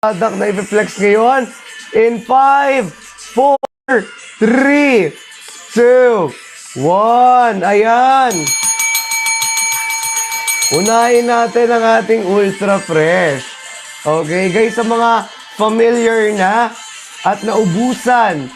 product na i-flex ngayon. In 5, 4, 3, 2, 1. Ayan. Unahin natin ang ating Ultra Fresh. Okay, guys, sa mga familiar na at naubusan,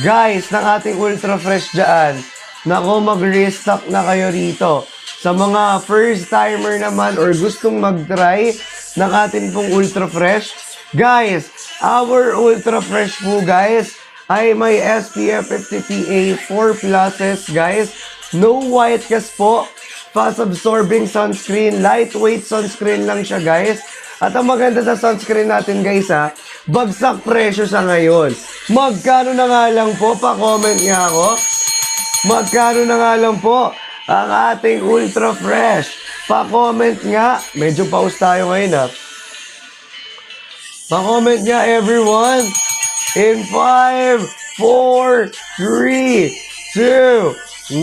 guys, ng ating Ultra Fresh dyan, nako, mag-restock na kayo rito. Sa mga first timer naman or gustong mag-try ng ating pong Ultra Fresh, guys, our Ultra Fresh po, guys, ay may SPF 50 PA 4 pluses, guys. No white cast po. Fast-absorbing sunscreen. Lightweight sunscreen lang siya, guys. At ang maganda sa sunscreen natin, guys, ha, bagsak presyo sa ngayon. Magkano na nga lang po? Pa-comment nga ako. Magkano na nga lang po ang ating Ultra Fresh? Pa-comment nga. Medyo pause tayo ngayon, ha. Pa-comment nga, everyone. In 5, 4, 3, 2,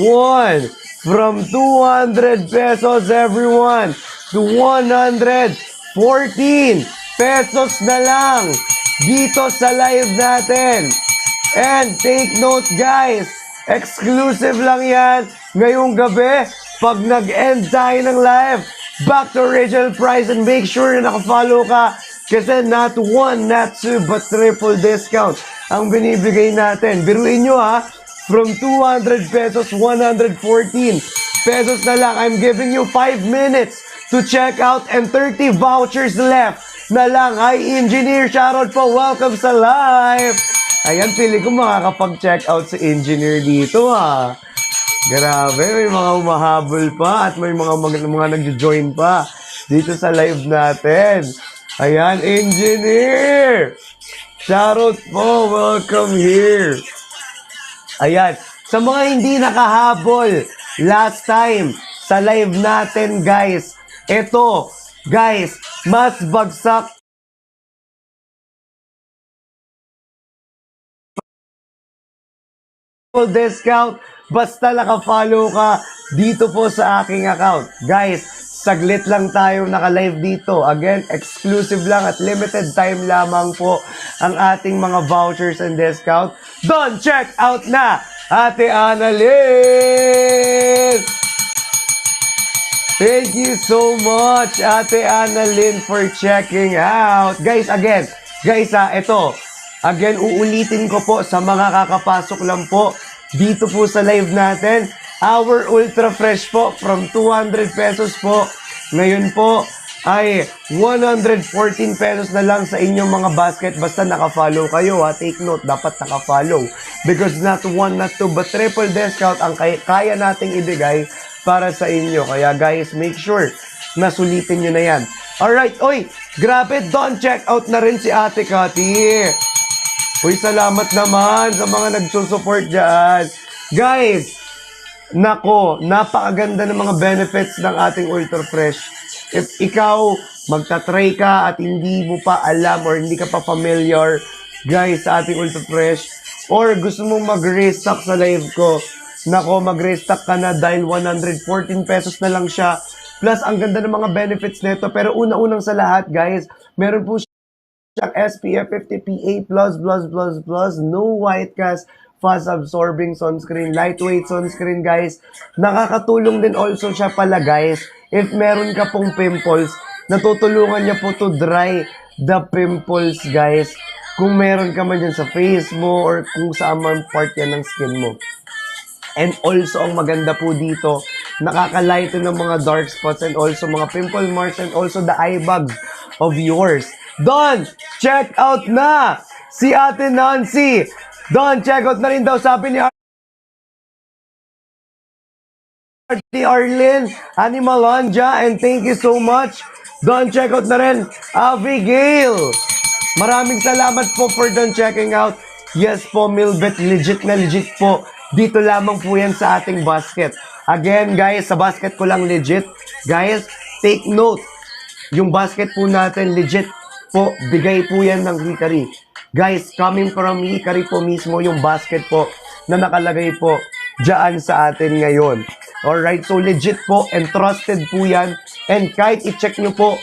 1. From 200 pesos, everyone, to 114 pesos na lang dito sa live natin. And take note, guys, exclusive lang yan ngayong gabi. Pag nag-end tayo ng live, back to original price, and make sure na nakafollow ka kasi not one, not two, but triple discount ang binibigay natin. Biruin nyo, ha. From 200 pesos, 114 pesos na lang. I'm giving you 5 minutes to check out and 30 vouchers left na lang. Hi, Engineer. Shoutout po. Welcome sa live. Ayan, pili ko makakapag-check out si Engineer dito, ha. Grabe, may mga umahabol pa at may mga nag-join pa dito sa live natin. Ayan, Engineer. Shoutout po. Welcome here. Ayan, sa mga hindi nakahabol last time sa live natin, guys, ito, guys, mas bagsak discount basta nakafollow ka dito po sa aking account. Guys, saglit lang tayo naka-live dito. Again, exclusive lang at limited time lamang po ang ating mga vouchers and discount. Don't check out na, Ate Annalyn! Thank you so much, Ate Annalyn, for checking out. Guys, again, guys, ito. Again, uulitin ko po sa mga kakapasok lang po dito po sa live natin. Our Ultra Fresh po from 200 pesos po. Ngayon po ay 114 pesos na lang sa inyong mga basket. Basta nakafollow kayo, ha. Take note, dapat nakafollow. Because not one, not two, but triple discount ang kaya nating ibigay para sa inyo. Kaya guys, make sure na sulitin nyo na yan. Alright, oy, grabe, don't check out na rin si Ate Cathy. Uy, salamat naman sa mga nagsusupport dyan. Guys, nako, napakaganda ng mga benefits ng ating Ultra Fresh. If ikaw magta-try ka at hindi mo pa alam or hindi ka pa familiar, guys, sa ating Ultra Fresh, or gusto mong mag-restock sa live ko, nako, mag-restock ka na dahil 114 pesos na lang siya. Plus, ang ganda ng mga benefits nito. Pero una-unang sa lahat, guys, meron po siyang SPF 50 PA++++, no white cast, fast-absorbing sunscreen, lightweight sunscreen, guys. Nakakatulong din also siya pala, guys, if meron ka pong pimples, natutulungan niya po to dry the pimples, guys. Kung meron ka man dyan sa face mo or kung saan man part yan ng skin mo. And also, ang maganda po dito, nakakalighten ng mga dark spots and also mga pimple marks and also the eye bags of yours. Don, check out na si Ate Nancy. Don, check out na rin daw, sabi ni Arlene Animalanja, and thank you so much. Don, check out na rin Abigail. Maraming salamat po for Don checking out. Yes po, Milbet, legit na legit po. Dito lamang po yan sa ating basket. Again, guys, sa basket ko lang legit. Guys, take note. Yung basket po natin, legit po. Bigay po yan ng Hikari. Guys, coming from Hikari po mismo yung basket po na nakalagay po dyan sa atin ngayon. Alright, so legit po and trusted po yan. And kahit i-check nyo po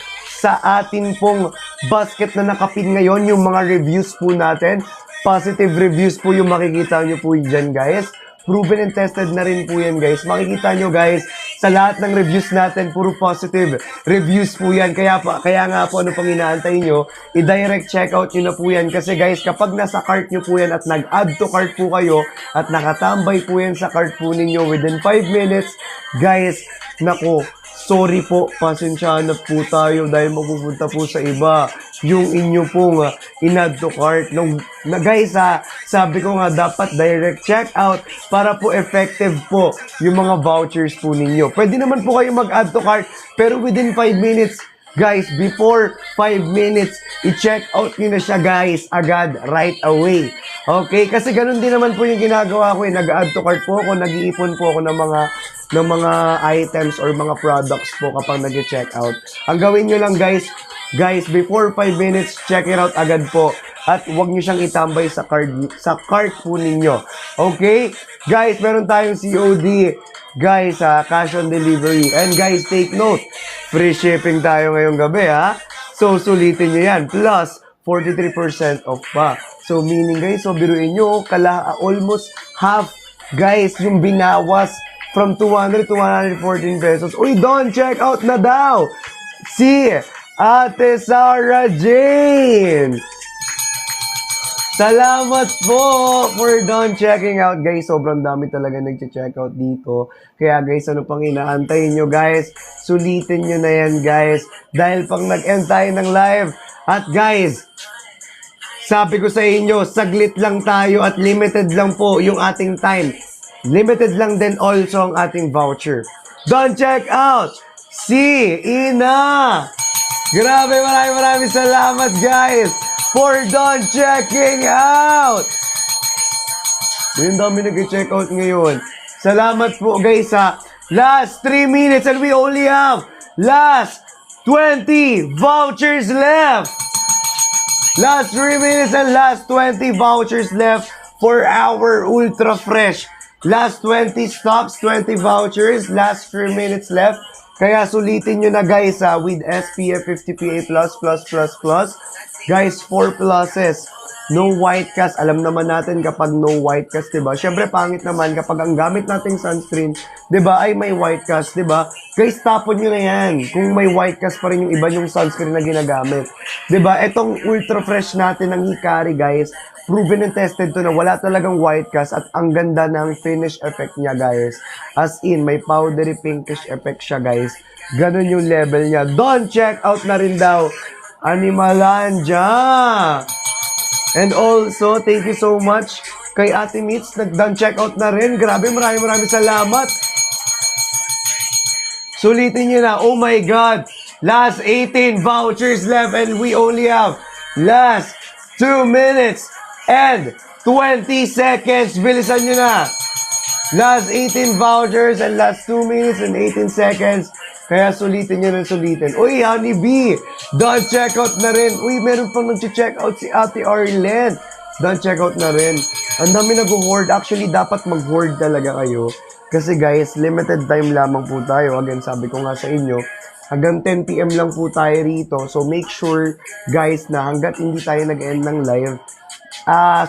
sa atin pong basket na nakapin ngayon, yung mga reviews po natin. Positive reviews po yung makikita nyo po dyan, guys. Proven and tested na rin po yan, guys. Makikita nyo, guys, sa lahat ng reviews natin, puro positive reviews po yan. Kaya nga po, ano pang inaantay nyo, i-direct checkout nyo na po yan. Kasi, guys, kapag nasa cart nyo po yan at nag-add to cart po kayo at nakatambay po yan sa cart po ninyo within 5 minutes, guys, nako, sorry po, pasensyahan na po tayo dahil mapupunta po sa iba yung inyo pong in-add to cart. Guys, sabi ko nga dapat direct checkout para po effective po yung mga vouchers po ninyo. Pwede naman po kayo mag-add to cart pero within 5 minutes, guys, before 5 minutes, i-check out nyo na siya, guys, agad, right away. Okay? Kasi ganun din naman po yung ginagawa ko. Nag-add to cart po ako, nag-iipon po ako ng mga items or mga products po kapag nag-check out. Ang gawin nyo lang, guys, before 5 minutes, check it out agad po. At huwag nyo siyang itambay sa cart po ninyo. Okay? Guys, meron tayong COD. Guys, cash on delivery. And guys, take note, free shipping tayo ngayong gabi, ha? So, sulitin nyo yan. Plus, 43% off pa. So, meaning, guys, so biruin nyo, almost half, guys, yung binawas from 200 to 114 pesos. Uy, Don, check out na daw si Ate Sarah Jane. Salamat po for Don checking out, guys. Sobrang dami talaga nag-check out dito. Kaya, guys, ano pang inaantay nyo, guys? Sulitin nyo na yan, guys. Dahil pang nag-end tayo ng live. At, guys, sabi ko sa inyo, saglit lang tayo at limited lang po yung ating time. Limited lang din also ang ating voucher. Don check out si Ina. Grabe, maraming salamat, guys, for Don checking out. Yung dami nag-check out ngayon. Salamat po, guys, ha. Last 3 minutes and we only have last 20 vouchers left. Last 3 minutes and last 20 vouchers left for our Ultra Fresh. Last 20 stocks, 20 vouchers, last 3 minutes left. Kaya sulitin nyo na, guys, with SPF 50 PA++++. Guys, 4 pluses. No white cast. Alam naman natin kapag no white cast, diba? Siyempre, pangit naman kapag ang gamit nating sunscreen, diba, ay may white cast, diba? Guys, tapon nyo na yan. Kung may white cast pa rin yung iba yung sunscreen na ginagamit. Diba? Etong Ultra Fresh natin ng Hikari, guys, proven and tested to na wala talagang white cast at ang ganda ng finish effect niya, guys. As in, may powdery pinkish effect siya, guys. Ganun yung level niya. Don't check out na rin daw Animalandia. And also, thank you so much kay Ate Mitz. Nag-done check out na rin. Grabe, maraming salamat. Sulitin nyo na. Oh my God. Last 18 vouchers left and we only have last 2 minutes and 20 seconds. Bilisan nyo na. Last 18 vouchers and last 2 minutes and 18 seconds. Kaya sulitin nyo ng sulitin. Uy, Honey B, done checkout na rin. Uy, meron pang nag-checkout si Ate Arlen. Done checkout na rin. Ang dami nag-hoard. Actually, dapat mag-hoard talaga kayo. Kasi guys, limited time lamang po tayo. Again, sabi ko nga sa inyo, hanggang 10 PM lang po tayo rito. So, make sure, guys, na hanggat hindi tayo nag-end ng live,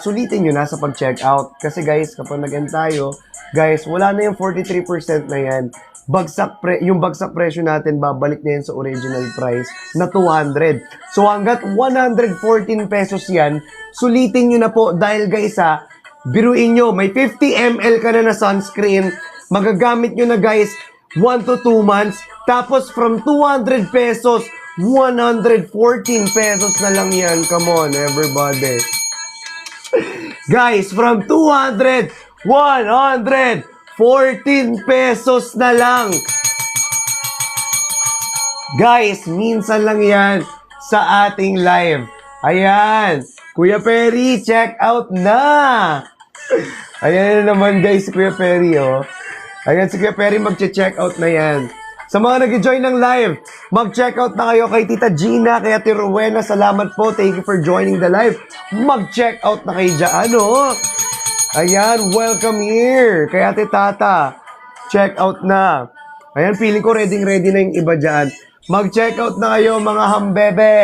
sulitin nyo na sa pag-checkout. Kasi guys, kapag nag-end tayo, guys, wala na yung 43% na yan. Yung bagsak presyo natin, babalik na yan sa original price na 200. So, hanggat 114 pesos yan, sulitin nyo na po dahil guys, biruin nyo, may 50 ml ka na sunscreen, magagamit nyo na, guys, 1 to 2 months, tapos from 200 pesos, 114 pesos na lang yan. Come on, everybody. Guys, from 200, 114 pesos na lang. Guys, minsan lang yan sa ating live. Ayan. Kuya Perry, check out na. Ayan na naman, guys, si Kuya Perry, oh. Ayan, si Kuya Perry, mag-check out na yan. Sa mga nag-join ng live, mag-check out na kayo kay Tita Gina, kay Ate Rowena. Salamat po. Thank you for joining the live. Mag-check out na kayo dyan, oh. Ayan, welcome here. Kay Ate Tata, check out na. Ayan, feeling ko ready na yung iba dyan. Mag-checkout na kayo mga hambebe.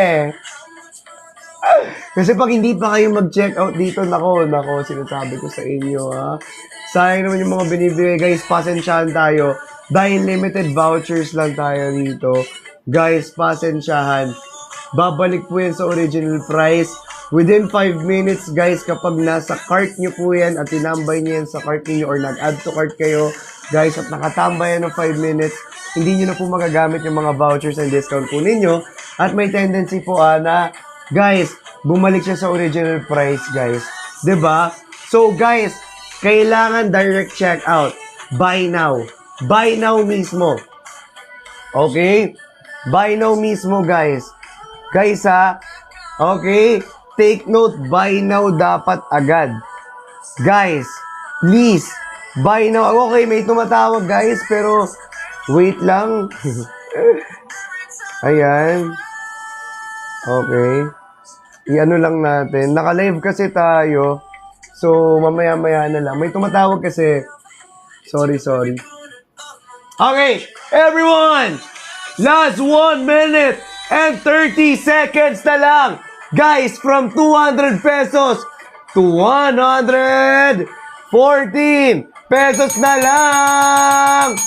Kasi pag hindi pa kayo mag-checkout dito, nako, sinasabi ko sa inyo, ha. Sayang naman yung mga binibigay, guys. Pasensyahan tayo. Dahil limited vouchers lang tayo dito. Guys, pasensyahan. Babalik po yan sa original price. Within 5 minutes, guys, kapag nasa cart nyo po yan at tinambay nyo yan sa cart niyo or nag-add to cart kayo, guys, at nakatambay yan ng 5 minutes, hindi nyo na po magagamit yung mga vouchers and discount po ninyo. At may tendency po na, guys, bumalik siya sa original price, guys. 'Di ba? So, guys, kailangan direct checkout. Buy now. Buy now mismo. Okay? Buy now mismo, guys. Guys, ha? Okay? Take note, buy now dapat agad. Guys, please, buy now. Okay, may tumatawag, guys, pero wait lang. Ayan. Okay. I-ano lang natin. Naka-live kasi tayo. So, mamaya-maya na lang. May tumatawag kasi. Sorry. Okay, everyone! Last 1 minute and 30 seconds na lang. Guys, from 200 pesos to 114 pesos na lang.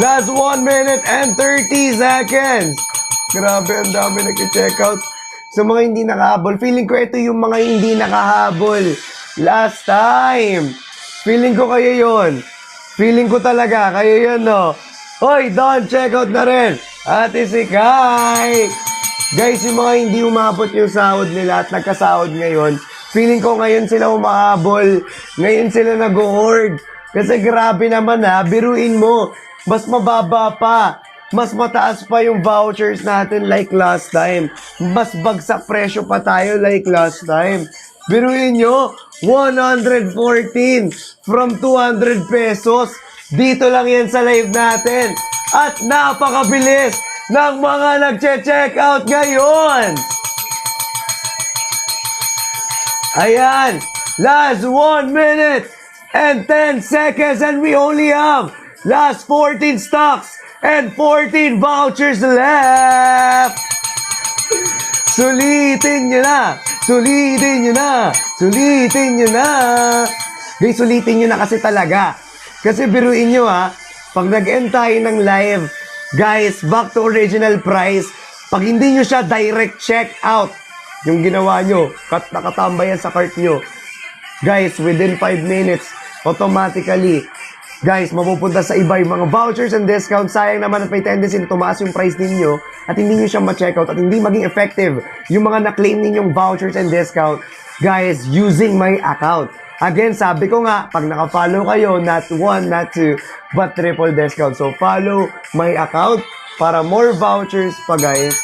Last 1 minute and 30 seconds. Grabe, ang dami nag-checkout. Sa mga hindi nakahabol, feeling ko ito yung mga hindi nakahabol. Last time. Feeling ko kayo yun. Feeling ko talaga, kayo yun, no? Hoy, Don, checkout na rin. Ate si Kai. Guys, yung mga hindi umabot yung sahod nila at nagkasahod ngayon, feeling ko ngayon sila umahabol. Ngayon sila nag-hoard. Kasi grabe naman, ha, biruin mo. Mas mababa pa. Mas mataas pa yung vouchers natin like last time. Mas bagsak presyo pa tayo like last time. Biruin nyo, 114 from 200 pesos. Dito lang yan sa live natin. At napakabilis ng mga nagche-check out ngayon. Ayan, last 1 minute and 10 seconds and we only have last 14 stocks and 14 vouchers left. Sulitin nyo na. Guys, sulitin nyo na kasi talaga. Kasi biruin nyo, ha, pag nag-end tayo ng live, guys, back to original price, pag hindi nyo siya direct check out, yung ginawa nyo, nakatambayan sa cart nyo, guys, within 5 minutes, automatically, guys, mapupunta sa iba yung mga vouchers and discounts. Sayang naman at may tendency na tumaas yung price ninyo at hindi nyo siya ma-checkout at hindi maging effective yung mga na-claim ninyong vouchers and discount, guys, using my account. Again, sabi ko nga, pag naka-follow kayo, not 1, not 2, but triple discount. So, follow my account para more vouchers pa, guys,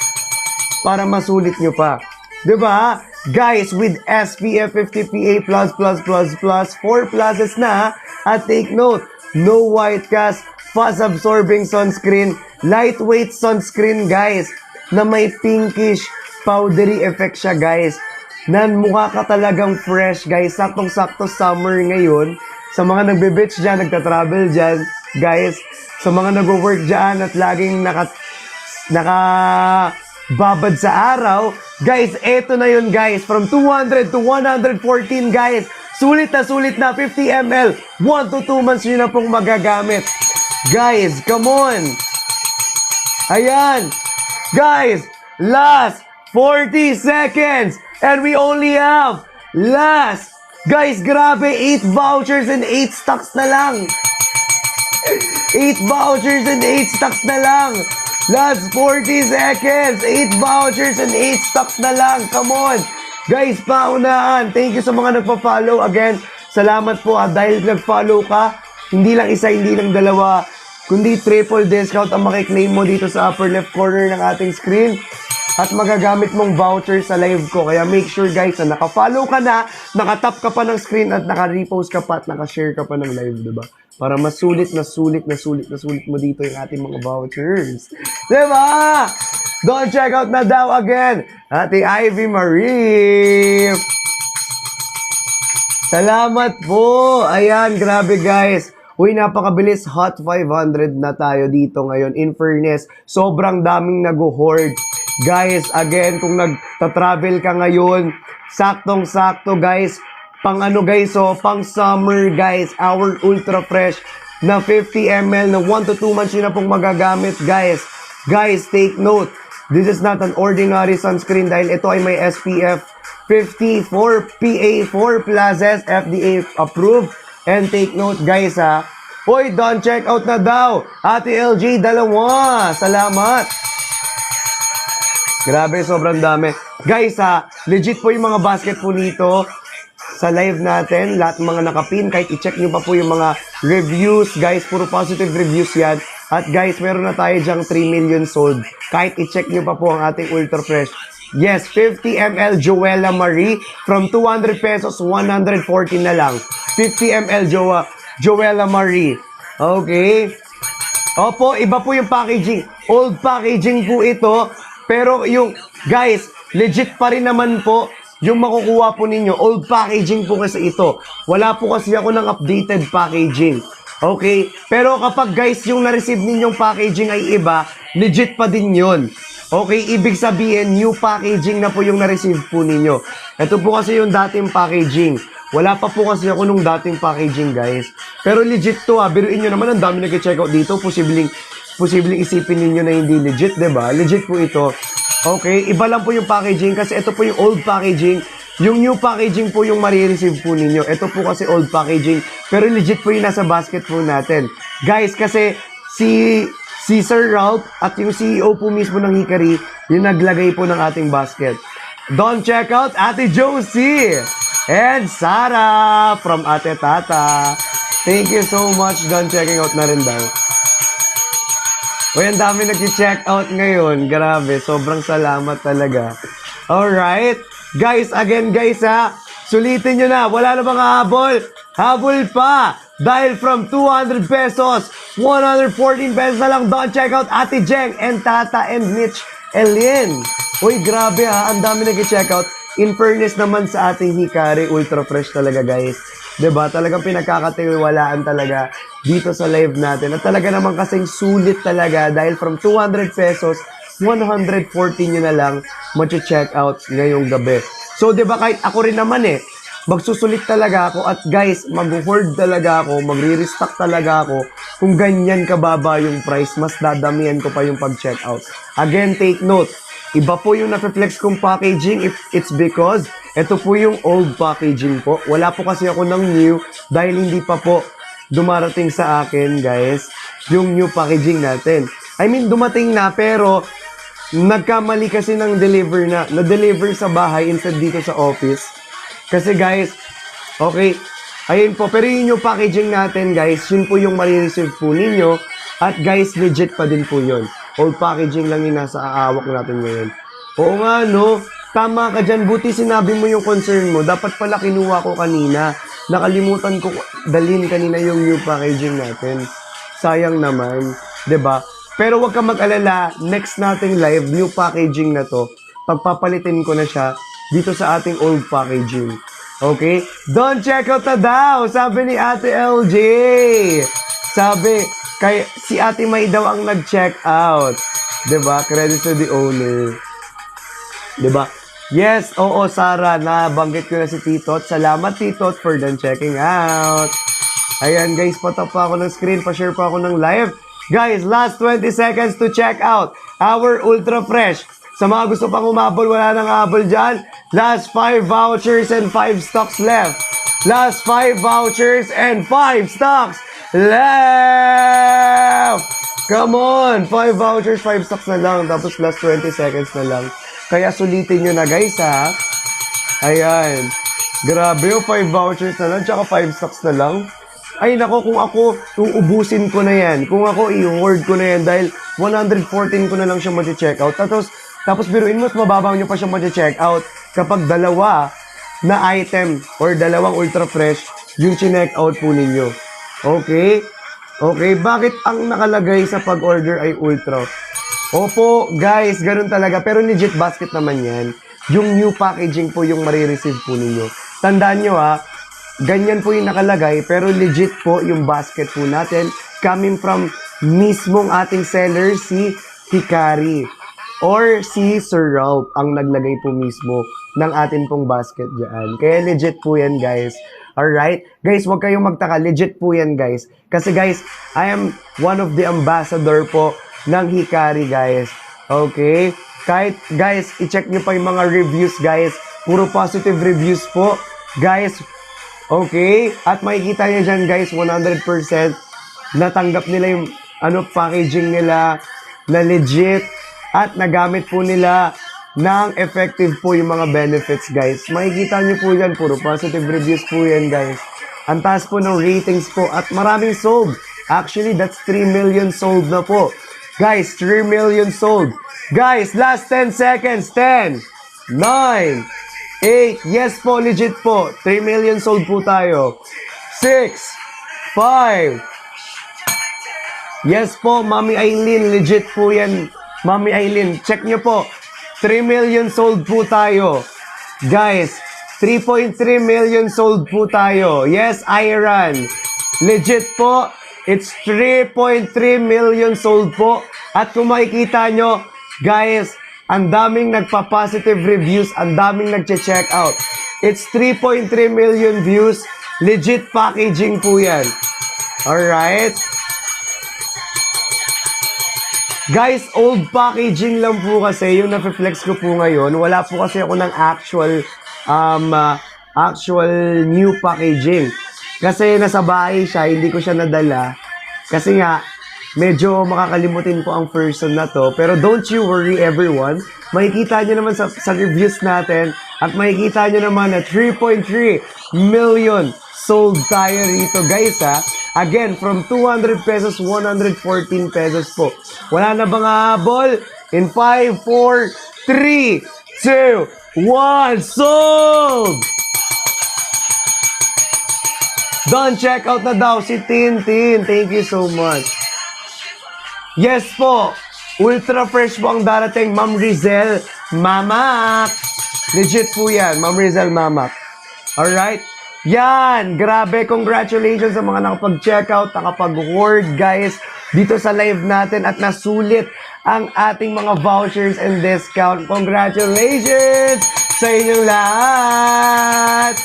para masulit nyo pa. Diba? Guys, with SPF 50 PA++++, 4 pluses na, at take note, no white cast, fast-absorbing sunscreen, lightweight sunscreen, guys, na may pinkish, powdery effect siya, guys. Nan mukha ka talagang fresh, guys. Saktong-sakto summer ngayon. Sa mga nagbe-beach dyan, nagta-travel dyan, guys. Sa mga nag-work dyan at laging nakababad sa araw, guys, eto na yun, guys. From 200 to 114, guys. Sulit na 50 ml. 1 to 2 months nyo na pong magagamit. Guys, come on. Ayan. Guys, last 40 seconds. And we only have last. Guys, grabe. 8 vouchers and 8 stocks na lang. 8 vouchers and 8 stocks na lang. Last 40 seconds. 8 vouchers and 8 stocks na lang. Come on. Guys, paunahan. Thank you sa mga nagpa-follow. Again, salamat po dahil nag-follow ka. Hindi lang isa, hindi lang dalawa, kundi triple discount ang makiklaim mo dito sa upper left corner ng ating screen. At magagamit mong voucher sa live ko. Kaya make sure, guys, na naka-follow ka na, nakatap ka pa ng screen at naka-repost ka pa at naka-share ka pa ng live, diba? Para masulit mo dito yung ating mga vouchers. Diba? Don't check out na daw again. Ate Ivy Marie. Salamat po. Ayan, grabe guys. Uy, napakabilis. Hot 500 na tayo dito ngayon. In fairness, sobrang daming nag-hoard. Guys, again, kung nagta-travel ka ngayon, saktong-sakto, guys. Pang ano, guys, pang summer, guys. Our Ultra Fresh na 50 ml na 1 to 2 months yun na pong magagamit, guys. Guys, take note. This is not an ordinary sunscreen dahil ito ay may SPF 50 for PA4 Plus FDA approved. And take note, guys, ha. Hoy, done check out na daw. Ate LG, dalawa. Salamat. Grabe, sobrang dami. Guys, ha, legit po yung mga basket po nito sa live natin. Lahat ng mga nakapin, kahit i-check nyo pa po yung mga reviews. Guys, puro positive reviews yan. At guys, meron na tayo dyang 3 million sold. Kahit i-check nyo pa po ang ating Ultra Fresh. Yes, 50 ml Joella Marie from 200 pesos, 140 na lang. 50 ml Joella Marie. Okay. Opo, iba po yung packaging. Old packaging po ito. Pero yung, guys, legit pa rin naman po yung makukuha po ninyo. Old packaging po kasi ito. Wala po kasi ako ng updated packaging. Okay? Pero kapag guys, yung na-receive ninyong packaging ay iba, legit pa din yun. Okay? Ibig sabihin, new packaging na po yung na-receive po ninyo. Ito po kasi yung dating packaging. Wala pa po kasi ako nung dating packaging, guys. Pero legit to, ha. Biruin nyo naman, ang dami nag-check out dito. Posibleng isipin ninyo na hindi legit, diba? Legit po ito. Okay? Iba lang po yung packaging kasi ito po yung old packaging. Yung new packaging po yung marireceive po ninyo. Ito po kasi old packaging. Pero legit po yung nasa basket po natin. Guys, kasi si Sir Ralph at yung CEO po mismo ng Hikari, yung naglagay po ng ating basket. Don't check out Ate Josie and Sarah from Ate Tata. Thank you so much. Don't checking out na rin daw. Uy, ang dami nag-check out ngayon. Grabe, sobrang salamat talaga. Alright. Guys, again guys ha, sulitin nyo na. Wala na bang habol? Habol pa. Dahil from 200 pesos, 114 pesos na lang. Don't check out Ate Jeng and Tata and Mitch Elien. Uy, grabe ha. Ang dami nag-check out. In fairness naman sa ating Hikari, Ultra Fresh talaga guys. 'Di ba? Talagang pinagkakatiwalaan talaga dito sa live natin. At talaga naman kasing sulit talaga dahil from 200 pesos, 114 nyo na lang mag-check out ngayong gabi. So, 'di ba kahit ako rin naman magsusulit talaga ako at guys, mag-hoard talaga ako, magre-restock talaga ako. Kung ganyan kababa yung price, mas dadamihan ko pa yung pag-check out. Again, take note. Iba po yung na-flex kong packaging. It's because ito po yung old packaging po. Wala po kasi ako ng new dahil hindi pa po dumarating sa akin, guys, yung new packaging natin. I mean, dumating na pero nagkamali kasi ng na-deliver sa bahay instead dito sa office. Kasi guys, okay, ayun po. Pero yun yung packaging natin, guys. Yun po yung marireceive po ninyo. At guys, legit pa din po yun. Old packaging lang yung nasa aawak natin ngayon. Oo nga, no? Tama ka dyan. Buti sinabi mo yung concern mo. Dapat pala kinuha ko kanina. Nakalimutan ko dalhin kanina yung new packaging natin. Sayang naman. 'Di ba? Pero wag ka mag-alala. Next nating live, new packaging na to. Pagpapalitin ko na siya dito sa ating old packaging. Okay? Don't check out na daw. Sabi ni Ate LJ. Sabi, si Ate May daw ang nag-check out. 'Di ba? Credit to the owner. 'Di ba? Yes, oo, Sarah, nabanggit ko na si Titot. Salamat, Titot, for done checking out. Ayan, guys, patap pa ako ng screen, pa-share pa ako ng live. Guys, last 20 seconds to check out our Ultra Fresh. Sa mga gusto pang umabol, wala nang habol dyan. Last 5 vouchers and 5 stocks left. Last 5 vouchers and 5 stocks left! Come on! 5 vouchers, 5 stocks na lang. Tapos last 20 seconds na lang. Kaya sulitin nyo na, guys, ha? Ayan. Grabe, 5 vouchers na lang, tsaka 5 stocks na lang. Ay, nako, kung ako, uubusin ko na yan. Kung ako, i-hoard ko na yan dahil 114 ko na lang siya mag-check out. Tapos biruin mo, mababa nyo pa siya mag-check out kapag dalawa na item or dalawang Ultra Fresh yung chinek out po ninyo. Okay? Okay, bakit ang nakalagay sa pag-order ay Ultra? Opo, guys, ganun talaga. Pero legit basket naman yan. Yung new packaging po yung marireceive po ninyo. Tandaan nyo ha, ganyan po yung nakalagay, pero legit po yung basket po natin coming from mismong ating seller, si Hikari. Or si Sir Ralph ang naglagay po mismo ng atin pong basket dyan. Kaya legit po yan, guys. Alright? Guys, huwag kayong magtaka. Legit po yan, guys. Kasi, guys, I am one of the ambassador po ng Hikari, guys. Okay? Kahit, guys, i-check nyo pa yung mga reviews, guys. Puro positive reviews po. Guys, okay? At makikita nyo dyan, guys, 100% natanggap nila yung packaging nila na legit. At nagamit po nila ng effective po yung mga benefits, guys. Makikita nyo po yan, puro positive reviews po yan, guys. Ang taas po ng ratings po at maraming sold. Actually, that's 3 million sold na po. Guys, 3 million sold. Guys, last 10 seconds. 10, 9, 8, yes po, legit po. 3 million sold po tayo. 6, 5, yes po, Mami Aileen, legit po yan. Mami Aileen, check nyo po. 3 million sold po tayo. Guys, 3.3 million sold po tayo. Yes, Iran. Legit po, it's 3.3 million sold po. At kung makikita nyo, guys, ang daming nagpa-positive reviews, ang daming nagche-check out. It's 3.3 million views. Legit packaging po yan. Alright? Guys, old packaging lang po kasi yung na-flex ko po ngayon. Wala po kasi ako ng actual new packaging. Kasi nasa bahay siya, hindi ko siya nadala. Kasi nga, medyo makakalimutin po ang person na to. Pero don't you worry everyone. Makikita nyo naman sa reviews natin at makikita nyo naman na 3.3 million sold tayo rito, guys, ha. Again, from 200 pesos, 114 pesos po. Wala na bang habol? In 5, 4, 3, 2, 1, sold! Done, check out na daw si Tintin. Thank you so much. Yes po, ultra fresh po ang darating, Ma'am Rizel Mamak. Legit po yan, Ma'am Rizel Mamak. Alright? Yan, grabe, congratulations sa mga nakapag-check out, nakapag-hoard, guys, dito sa live natin at nasulit ang ating mga vouchers and discount. Congratulations sa inyong lahat!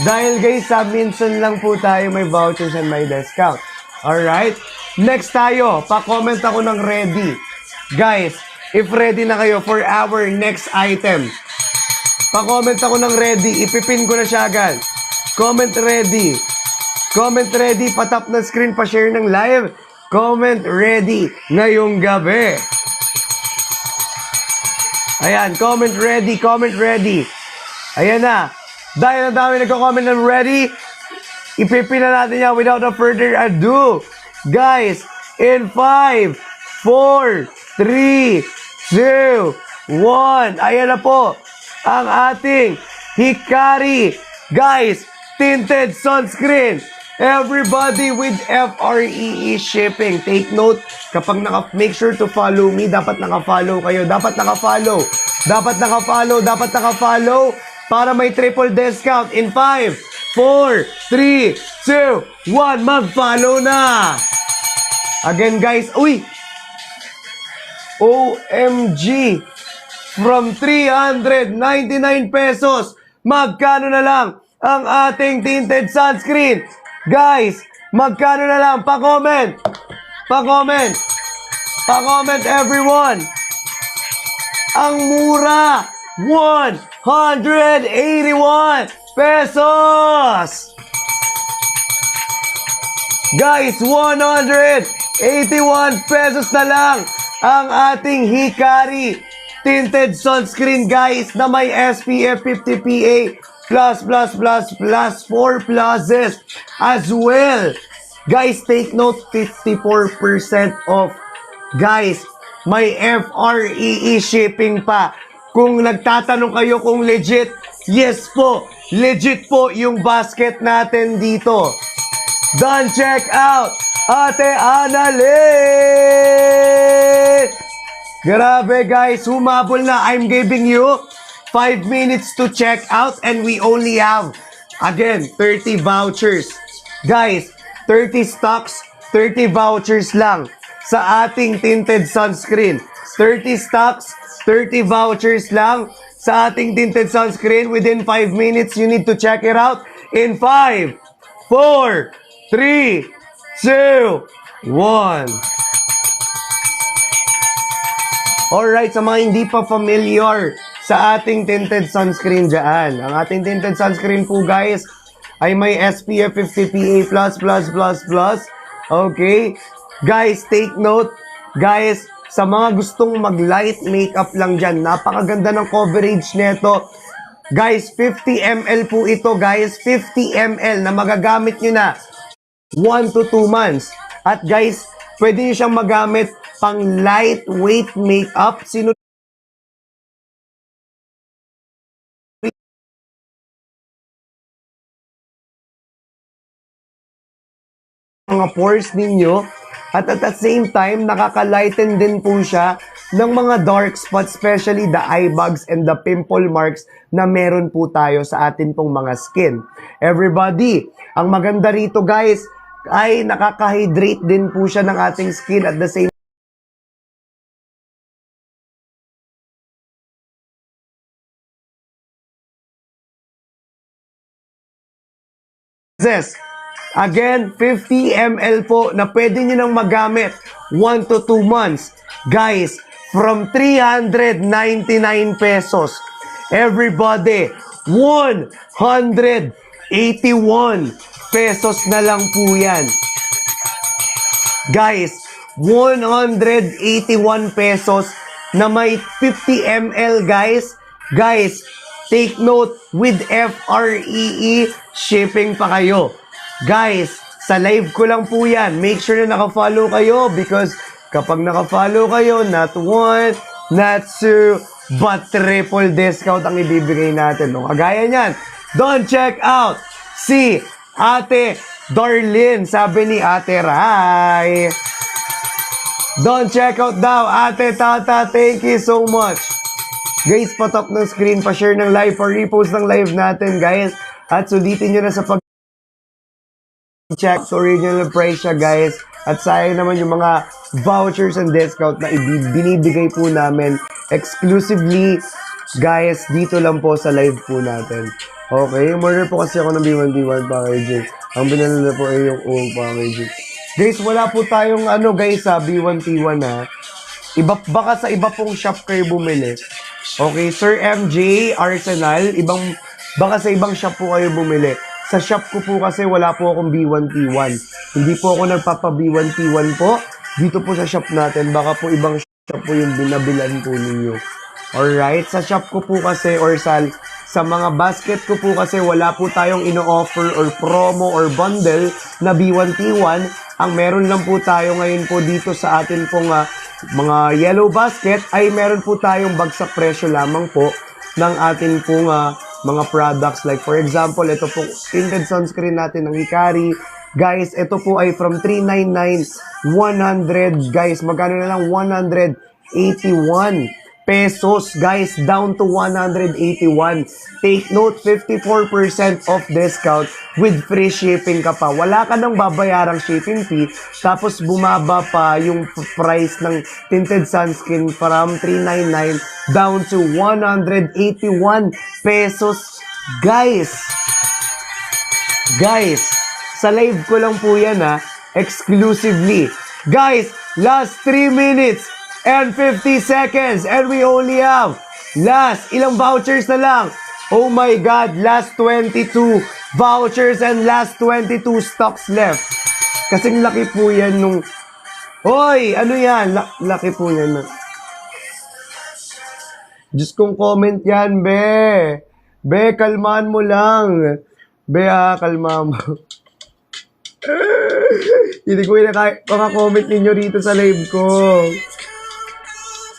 Dahil guys, sa minsan lang po tayo may vouchers and may discount. Alright? Next tayo, pa-comment ako ng ready. Guys, if ready na kayo for our next item, pa-comment ako ng ready, ipipin ko na siya agad. Comment ready. Comment ready. Patap na screen, pa-share ng live. Comment ready ngayong gabi. Ayan, comment ready, comment ready. Ayan na. Dahil ang dami nagko-comment ng ready, ipipin na natin yan without a further ado. Guys, in 5, 4, 3, 2, 1. Ayan na po ang ating Hikari. Guys, tinted sunscreen. Everybody with FREE shipping. Take note, kapag make sure to follow me. Dapat naka-follow kayo. Dapat naka-follow. Dapat naka-follow. Dapat naka-follow para may triple discount. In 5, 4, 3, 2, 1. Mag-follow na. Again, guys. Uy! OMG! From 399 pesos, magkano na lang ang ating tinted sunscreen? Guys, magkano na lang? Pa-comment! Pa-comment! Pa-comment everyone! Ang mura! 181 pesos! Guys, 181 pesos na lang ang ating Hikari tinted sunscreen, guys, na may SPF 50 PA plus 4 pluses as well. Guys, take note, 54% off. Guys, may FREE shipping pa. Kung nagtatanong kayo kung legit, yes po, legit po yung basket natin dito. Done, check out, Ate Annalyn! Grabe guys, humabol na. I'm giving you 5 minutes to check out and we only have Again, 30 vouchers. Guys, 30 stocks, 30 vouchers lang sa ating tinted sunscreen. 30 stocks, 30 vouchers lang sa ating tinted sunscreen. Within 5 minutes, you need to check it out. In 5, 4, 3, 2, 1. Alright, sa mga hindi pa familiar sa ating tinted sunscreen dyan. Ang ating tinted sunscreen po guys ay may SPF 50 PA++++. Okay? Guys, take note. Guys, sa mga gustong mag-light makeup lang dyan, napakaganda ng coverage nito. Guys, 50 ml po ito guys. 50 ml na magagamit nyo na 1 to 2 months. At guys, pwede nyo siyang magamit pang lightweight makeup. Sino mga pores ninyo at the same time nakaka-lighten din po siya ng mga dark spots, especially the eye bags and the pimple marks na meron po tayo sa atin pong mga skin. Everybody, ang maganda rito guys ay nakaka-hydrate din po siya ng ating skin at the same Again, 50 ml po na pwede nyo nang magamit 1 to 2 months. Guys, from 399 pesos. Everybody, 181 pesos na lang po yan. Guys, 181 pesos na may 50 ml guys. Guys, take note, with FREE shipping pa kayo. Guys, sa live ko lang po yan. Make sure na naka-follow kayo because kapag naka-follow kayo, not one, not two, but triple discount ang ibibigay natin. No? Kagaya niyan, don't check out si Ate Darlene. Sabi ni Ate Rai. Don't check out daw, Ate Tata. Thank you so much. Guys, patop ng screen, pa-share ng live, pa-repost ng live natin, guys. At sulitin nyo na sa pag-check sa original price siya, guys. At sayang naman yung mga vouchers and discount na binibigay po namin exclusively, guys, dito lang po sa live po natin. Okay, umorder po kasi ako ng B1B1 packaging. Ang binala na po ay yung old packaging. Guys, wala po tayong guys, B1T1 ha. Baka sa iba pong shop kayo bumili. Okay, Sir MJ, Arsenal, baka sa ibang shop po kayo bumili. Sa shop ko po kasi wala po akong B1T1. Hindi po ako nagpapa B1T1 po. Dito po sa shop natin, baka po ibang shop po yung binabilan po ninyo. Alright, sa shop ko po kasi or sa mga basket ko po kasi wala po tayong ino-offer or promo or bundle na B1T1. Ang meron lang po tayo ngayon po dito sa atin pong mga yellow basket ay meron po tayong bagsak presyo lamang po ng atin pong mga products. Like for example, ito po tinted sunscreen natin ng Hikari. Guys, ito po ay from 399, 100. Guys, magkano na lang? 181 pesos. Guys, down to 181. Take note, 54% off discount with free shipping ka pa. Wala ka nang babayarang shipping fee. Tapos bumaba pa yung price ng tinted sunscreen from 399 down to 181 pesos. Guys, sa live ko lang po yan exclusively. Guys, last 3 minutes and 50 seconds and we only have ilang vouchers na lang. Oh my God, last 22 vouchers and last 22 stocks left. Kasing laki po yan nung Hoy, ano yan? Laki po yan. Diyos kong comment yan, be. Be, kalmaan mo lang. Be, kalma mo. Hindi ko comment ninyo rito sa live ko.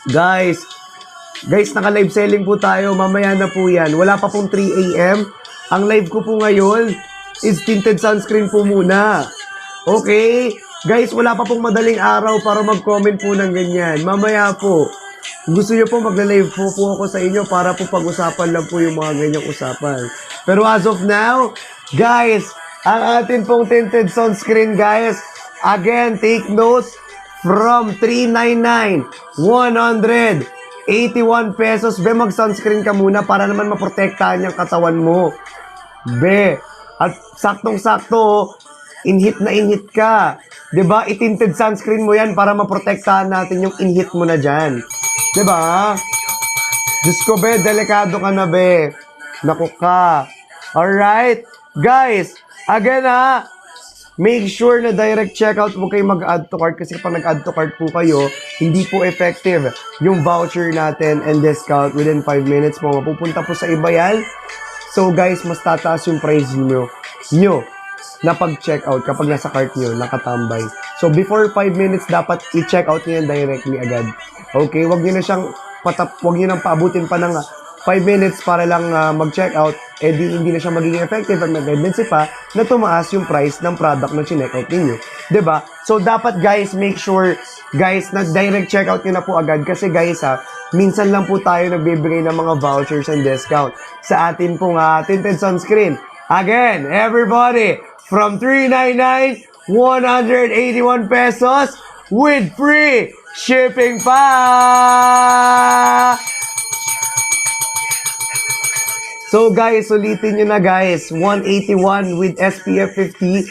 Guys, naka-live selling po tayo. Mamaya na po yan. Wala pa pong 3 AM. Ang live ko po ngayon is tinted sunscreen po muna. Okay? Guys, wala pa pong madaling araw para mag-comment po ng ganyan. Mamaya po. Kung gusto nyo po, magla-live po ako sa inyo para po pag-usapan lang po yung mga ganyang usapan. Pero as of now, guys, ang atin pong tinted sunscreen, guys, again, take note, from 399, 181 pesos. Be, mag-sunscreen ka muna para naman maprotektahan yung katawan mo. Be, at saktong-sakto, inhit na inhit ka. 'Di ba? I-tinted sunscreen mo 'yan para maprotektahan natin yung inhit mo na diyan. 'Di ba? Diyos ko, be, delikado ka na, be. Naku ka. Alright? Guys, again ha, make sure na direct checkout mo kayo mag-add to cart kasi kapag nag-add to cart po kayo, hindi po effective yung voucher natin and discount within 5 minutes mo. Mapupunta po sa iba yan. So guys, mas tataas yung price nyo na pag-checkout kapag nasa cart nyo, nakatambay. So before 5 minutes, dapat i-checkout nyo yan directly agad. Okay? Huwag nyo na siyang huwag nyo nang paabutin pa ng 5 minutes para lang mag-checkout, eh di hindi na siya magiging effective at mag-tendency pa na tumaas yung price ng product na chinek-out ninyo. 'Di ba? So dapat guys, make sure guys na direct checkout nyo na po agad kasi guys minsan lang po tayo nagbibigay ng mga vouchers and discount sa atin pong tinted sunscreen. Again, everybody, from 399, 181 pesos with free shipping pa! So guys, ulitin nyo na guys, 181 with SPF 50,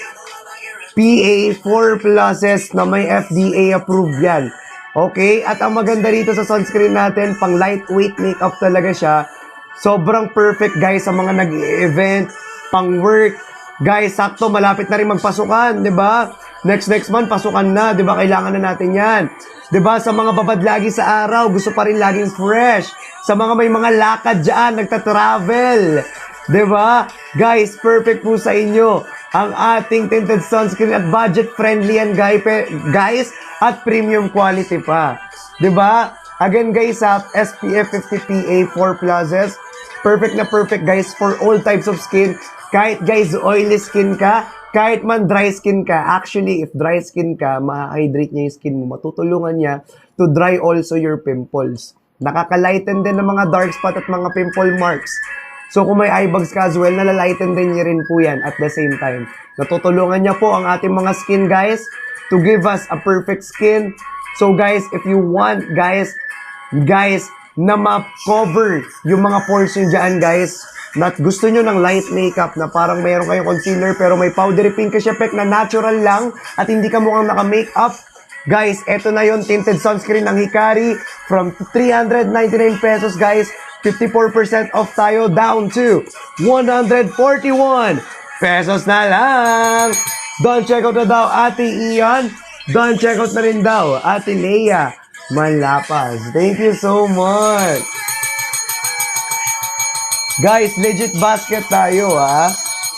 PA 4 pluses na may FDA approved yan. Okay? At ang maganda rito sa sunscreen natin, pang lightweight makeup talaga siya. Sobrang perfect guys sa mga nag-event, pang work. Guys, sakto, malapit na rin magpasukan, di ba? Next month, pasukan na, di ba? Kailangan na natin yan. Di ba? Sa mga babad lagi sa araw, gusto pa rin laging fresh. Sa mga may mga lakad dyan, nagta-travel. Di ba? Guys, perfect po sa inyo ang ating tinted sunscreen at budget-friendly yan, guys, at premium quality pa. Di ba? Again, guys, SPF 50 PA 4 pluses. Perfect na perfect, guys, for all types of skin. Kahit, guys, oily skin ka, kahit man dry skin ka. Actually, if dry skin ka, ma-hydrate niya yung skin mo. Matutulungan niya to dry also your pimples. Nakaka-lighten din ng mga dark spot at mga pimple marks. So kung may eye bags ka as well, nalalighten din niya rin po yan at the same time. Natutulungan niya po ang ating mga skin guys to give us a perfect skin. So guys, if you want guys, na ma-cover yung mga pores nyo dyan guys, na gusto nyo ng light makeup na parang mayroon kayong concealer pero may powdery pinkish effect na natural lang at hindi ka mukhang naka-makeup. Guys, eto na yon, tinted sunscreen ng Hikari from 399 pesos guys. 54% off tayo down to 141 pesos na lang. Don't check out na daw Ate Ian. Don't check out na rin daw Ate Leia Malapas. Thank you so much. Guys, legit basket tayo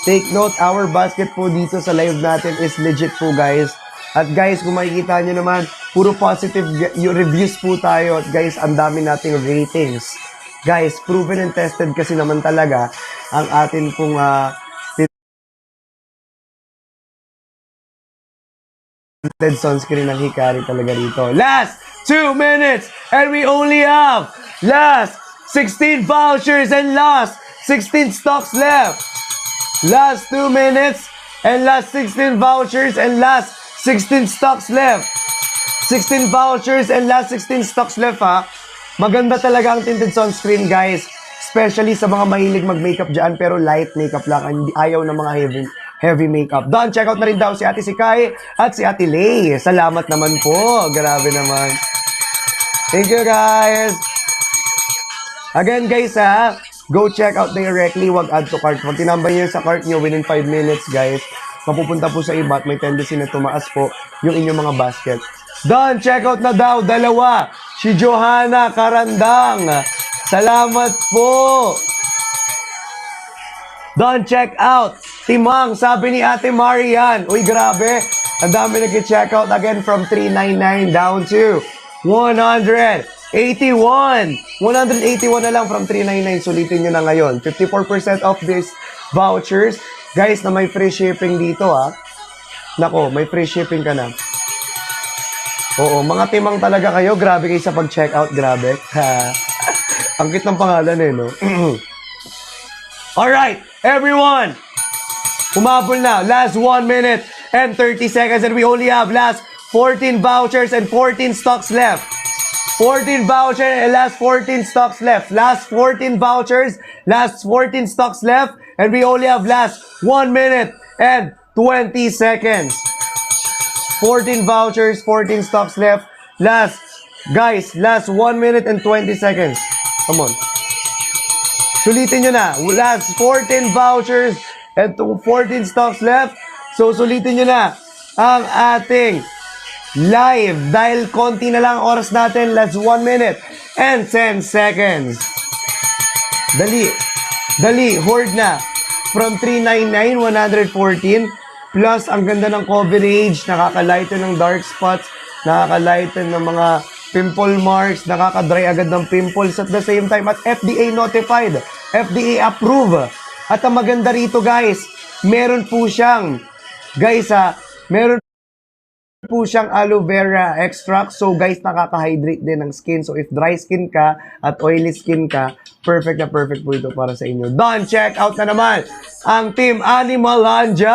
Take note, our basket po dito sa live natin is legit po guys. At guys, kung makikita nyo naman, puro positive reviews po tayo. At guys, ang dami nating ratings. Guys, proven and tested kasi naman talaga ang atin pong tinted sunscreen ng Hikari talaga rito. Last 2 minutes and we only have last 16 vouchers and last 16 stocks left. Last 2 minutes and last 16 vouchers and last 16 stocks left. 16 vouchers and last 16 stocks left Maganda talaga ang tinted sunscreen guys. Especially sa mga mahilig mag-makeup dyan pero light makeup lang. Hindi ayaw ng mga heavy makeup. Doon, check out na rin daw si Ate Sikay at si Ate Lay. Salamat naman po. Grabe naman. Thank you guys. Again guys go check out directly. Wag add to cart. Pag tinambay nyo sa cart nyo within 5 minutes guys, mapupunta po sa iba at may tendency na tumaas po yung inyong mga basket. Done! Check out na daw, dalawa. Si Johanna Karandang. Salamat po. Done! Check out. Timang, sabi ni Ate Marian. Uy, grabe. Ang dami nag-check out again from 399 down to 181. 181 na lang from 399. Sulitin nyo na ngayon. 54% off this vouchers. Guys, na may free shipping dito Nako, may free shipping ka na. Oo, mga timang talaga kayo. Grabe kayo sa pag-checkout. Grabe. Ang cute ng pangalan eh, no? Alright, everyone! Umabol na. Last 1 minute and 30 seconds and we only have last 14 vouchers and 14 stocks left. 14 vouchers and last 14 stocks left. Last 14 vouchers, last 14 stocks left, and we only have last 1 minute and 20 seconds. 14 vouchers, 14 stocks left. Last 1 minute and 20 seconds. Come on. Sulitin nyo na. Last 14 vouchers and 14 stocks left. So, sulitin nyo na ang ating live. Dahil konti na lang ang oras natin. Last 1 minute and 10 seconds. Dali. Dali. Horde na. From 399, 114. Plus, ang ganda ng coverage. Nakakalighten ng dark spots. Nakakalighten ng mga pimple marks, nakaka-dry agad ng pimples at the same time at FDA notified, FDA approved. At ang maganda rito guys, meron po siyang aloe vera extract. So guys, nakaka-hydrate din ng skin. So if dry skin ka at oily skin ka, perfect na perfect po ito para sa inyo. Done! Check out na naman ang Team Animalandia!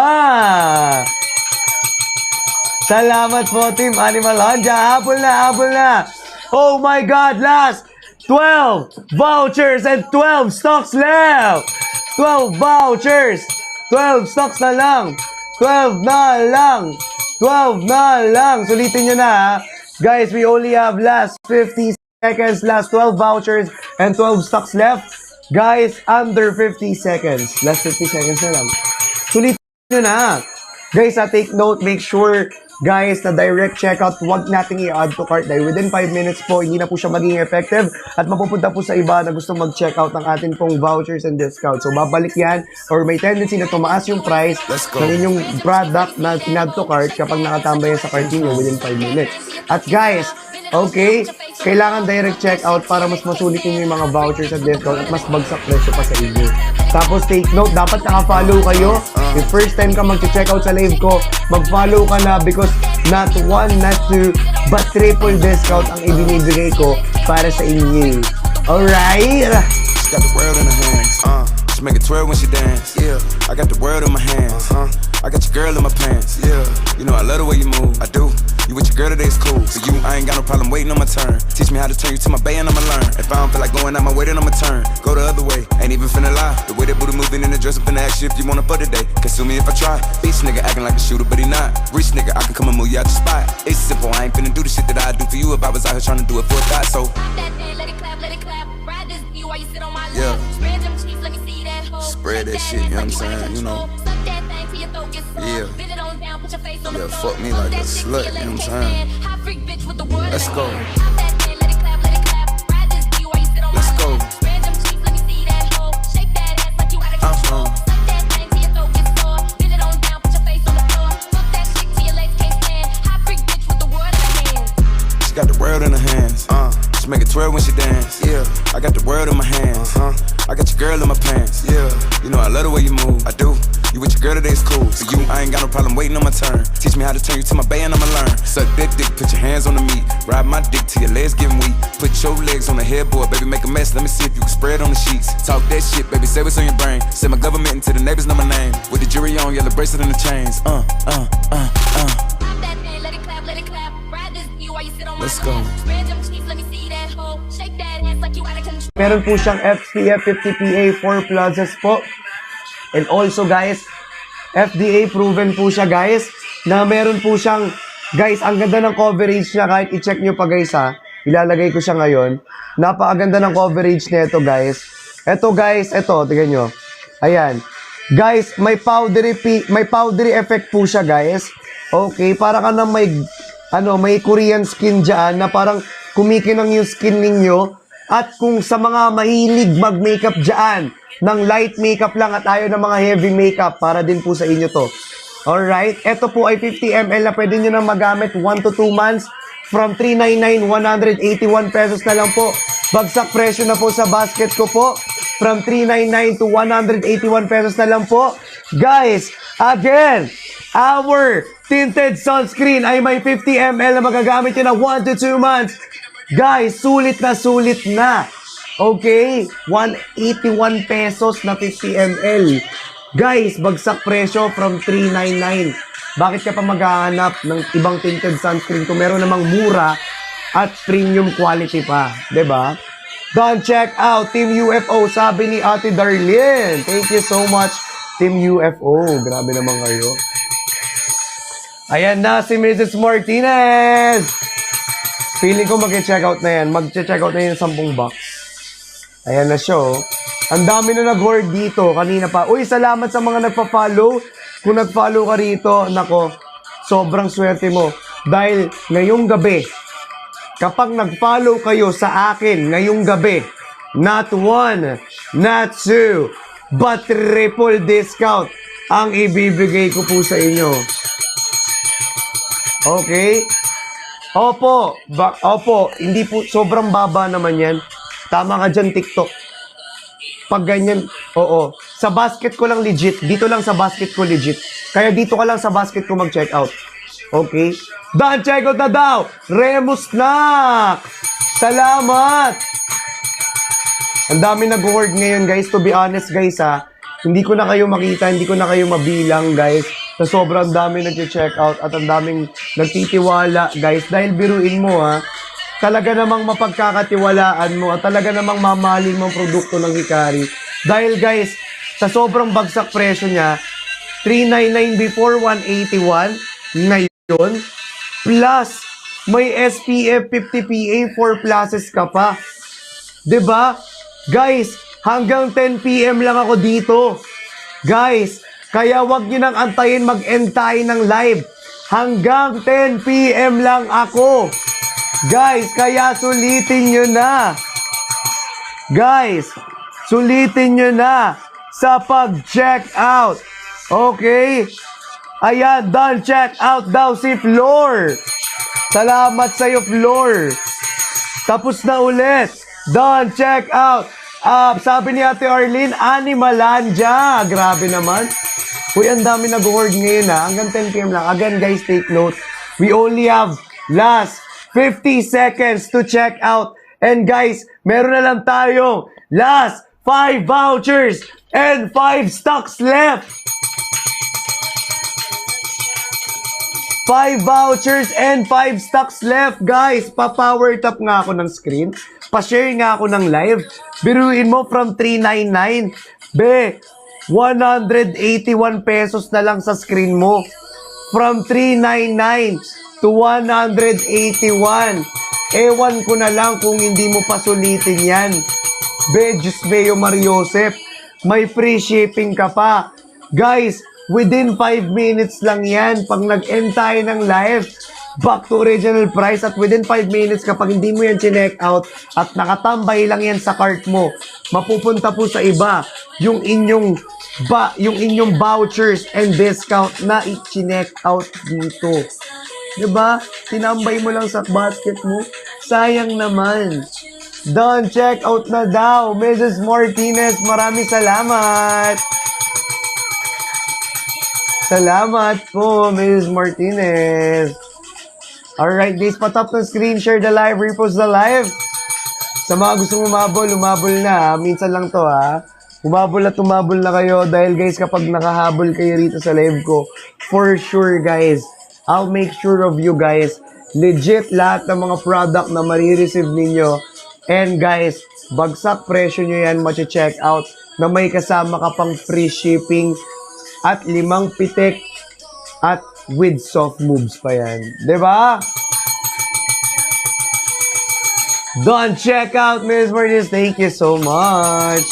Salamat po, Team Animalandia. Habol na. Oh my God, last 12 vouchers and 12 stocks left. 12 vouchers. 12 stocks na lang. 12 na lang. Sulitin nyo na, ha. Guys, we only have last 50 seconds, last 12 vouchers and 12 stocks left. Guys, under 50 seconds. Last 50 seconds na lang. Sulitin nyo na. Guys, take note, make sure guys, na direct checkout, huwag nating i-add to cart dahil within 5 minutes po, hindi na po siya magiging effective at mapupunta po sa iba na gustong mag-checkout ng atin pong vouchers and discounts. So, babalik yan or may tendency na tumaas yung price ng inyong product na in-add to cart kapag nakatambay yan sa cart niyo within 5 minutes. At guys, okay, kailangan direct checkout para mas masulit niyo yung mga vouchers at discount at mas bagsak presyo pa sa inyo. Tapos, take note, dapat naka-follow kayo. If first time ka mag-checkout sa live ko, mag-follow ka na because not 1, not 2, but triple discount ang ibinibigay ko para sa inyo. Alright? She got the world in her hands. She make it twirl when she dance. Yeah, I got the world in my hands. I got your girl in my pants. Yeah, you know I love the way you move. I do. You with your girl today's cool. For you, I ain't got no problem waiting on my turn. Teach me how to turn you to my bay and I'ma learn. If I don't feel like going out my way, then I'ma turn. Go the other way, ain't even finna lie. The way that booty moving in the dress, I'm finna ask you if you wanna fuck today. Consume me if I try. Bitch nigga acting like a shooter, but he not. Rich nigga, I can come and move you out the spot. It's simple, I ain't finna do the shit that I do for you if I was out here trying to do it for a thought. So yeah, spread that shit, you know what I'm saying? You know. Yeah. Yeah, fuck me like a slut, you know what I'm saying? Let's go. Let's go. She got the world in her hands. She make it twirl when she dance. Yeah, I got the world in my hands. I got your girl in my pants. Yeah, you know I love the way you move. I do. You with your girl today's cool. For you, I ain't got no problem waiting on my turn. Teach me how to turn you to my bay and I'ma learn. Suck that dick, put your hands on the meat. Ride my dick till your legs getting weak. Put your legs on the headboard, baby, make a mess. Let me see if you can spread on the sheets. Talk that shit, baby, say what's on your brain. Send my government into the neighbors, know my name. With the jury on, yellow bracelet and the chains. Let's go. Meron po siyang SPF 50 PA 4 pluses po. And also guys, FDA proven po siya guys, na meron po siyang, guys, ang ganda ng coverage niya kahit i-check nyo pa guys ha. Ilalagay ko siya ngayon. Napakaganda ng coverage nito guys. Ito guys, ito, tingnan nyo. Ayan. Guys, may powdery effect po siya guys. Okay, para ka na may Korean skin dyan na parang kumikinang yung skin ninyo. At kung sa mga mahilig mag-makeup dyan, ng light makeup lang at ayaw ng mga heavy makeup, para din po sa inyo to. Alright? Ito po ay 50 ml na pwede nyo na magamit 1 to 2 months. From 399, 181 pesos na lang po. Bagsak presyo na po sa basket ko po. From 399 to 181 pesos na lang po. Guys, again, our tinted sunscreen ay may 50 ml na magagamit nyo na 1 to 2 months. Guys, sulit na. Okay? 181 pesos na 50 ml. Guys, bagsak presyo from 399. Bakit ka pa maghahanap ng ibang tinted sunscreen kung meron namang mura at premium quality pa? 'Di ba? Don't check out Team UFO, sabi ni Ate Darlene. Thank you so much, Team UFO. Grabe naman kayo. Ayan na si Mrs. Martinez. Feeling ko mag-check out na yan. Mag-check out na yan 10 box. Ayan na siya, oh. Ang dami na nag-word dito. Kanina pa. Uy, salamat sa mga nagpa-follow. Kung nag-follow ka rito, nako, sobrang swerte mo. Dahil ngayong gabi, kapag nag-follow kayo sa akin ngayong gabi, not 1, not 2, but triple discount ang ibibigay ko po sa inyo. Okay? Opo, hindi po, sobrang baba naman yan. Tama ka dyan, TikTok. Pag ganyan, oo. Sa basket ko lang legit. Dito lang sa basket ko legit. Kaya dito ka lang sa basket ko mag-check out. Okay? Dan, check out na daw! Remus Snack! Salamat! Ang dami nag-word ngayon, guys. To be honest, guys, ha. Hindi ko na kayo makita, hindi ko na kayo mabilang, guys. Sa sobrang dami nag-check out at ang daming nagtitiwala, guys. Dahil biruin mo, ha. Talaga namang mapagkakatiwalaan mo at talaga namang mamahalin mo ang produkto ng Hikari. Dahil guys, sa sobrang bagsak presyo niya, 399 before 181 ngayon, plus may SPF 50 PA 4 pluses ka pa. 'Di ba? Guys, hanggang 10 PM lang ako dito. Guys, kaya wag niyo nang antayin mag-end tayo ng live. Hanggang 10 PM lang ako. Guys, kaya sulitin nyo na. Guys, sulitin nyo na sa pag-check out. Okay? Ayan, done check out daw si Flor. Salamat sa'yo, Flor. Tapos na ulit. Done check out. Sabi ni Ate Arlene, Animalandia. Grabe naman. Uy, ang dami nag-word ngayon, ha. Hanggang 10 PM lang. Again, guys, take note. We only have last 50 seconds to check out. And guys, meron na lang tayong last 5 vouchers and 5 stocks left. 5 vouchers and 5 stocks left, guys. Pa-power tap nga ako ng screen. Pa-share nga ako ng live. Biruin mo from 399. 181 pesos na lang sa screen mo. From 399 to 181. Ewan ko na lang kung hindi mo pa sulitin yan. Diyos Beo Mariosep, may free shipping ka pa. Guys, within 5 minutes lang yan. Pag nag-end tayo ng live, back to original price. At within 5 minutes, kapag hindi mo yan chinek out at nakatambay lang yan sa cart mo, mapupunta po sa iba yung inyong vouchers and discount na i-chinek out dito. Diba? Tinambay mo lang sa basket mo. Sayang naman. Done, check out na daw. Mrs. Martinez, maraming salamat. Salamat po, Mrs. Martinez. Alright, guys, patap ng screen, share the live, repost the live. Sa mga gustong umabol na. Minsan lang to, ha. Umabol na kayo dahil, guys, kapag nakahabol kayo rito sa live ko, for sure, guys, I'll make sure of you guys, legit lahat ng mga product na marireceive ninyo. And guys, bagsak presyo nyo yan, check out na may kasama ka pang free shipping at 5 pitik at with soft moves pa yan. Diba? Don't check out, Ms. Martinez. Thank you so much.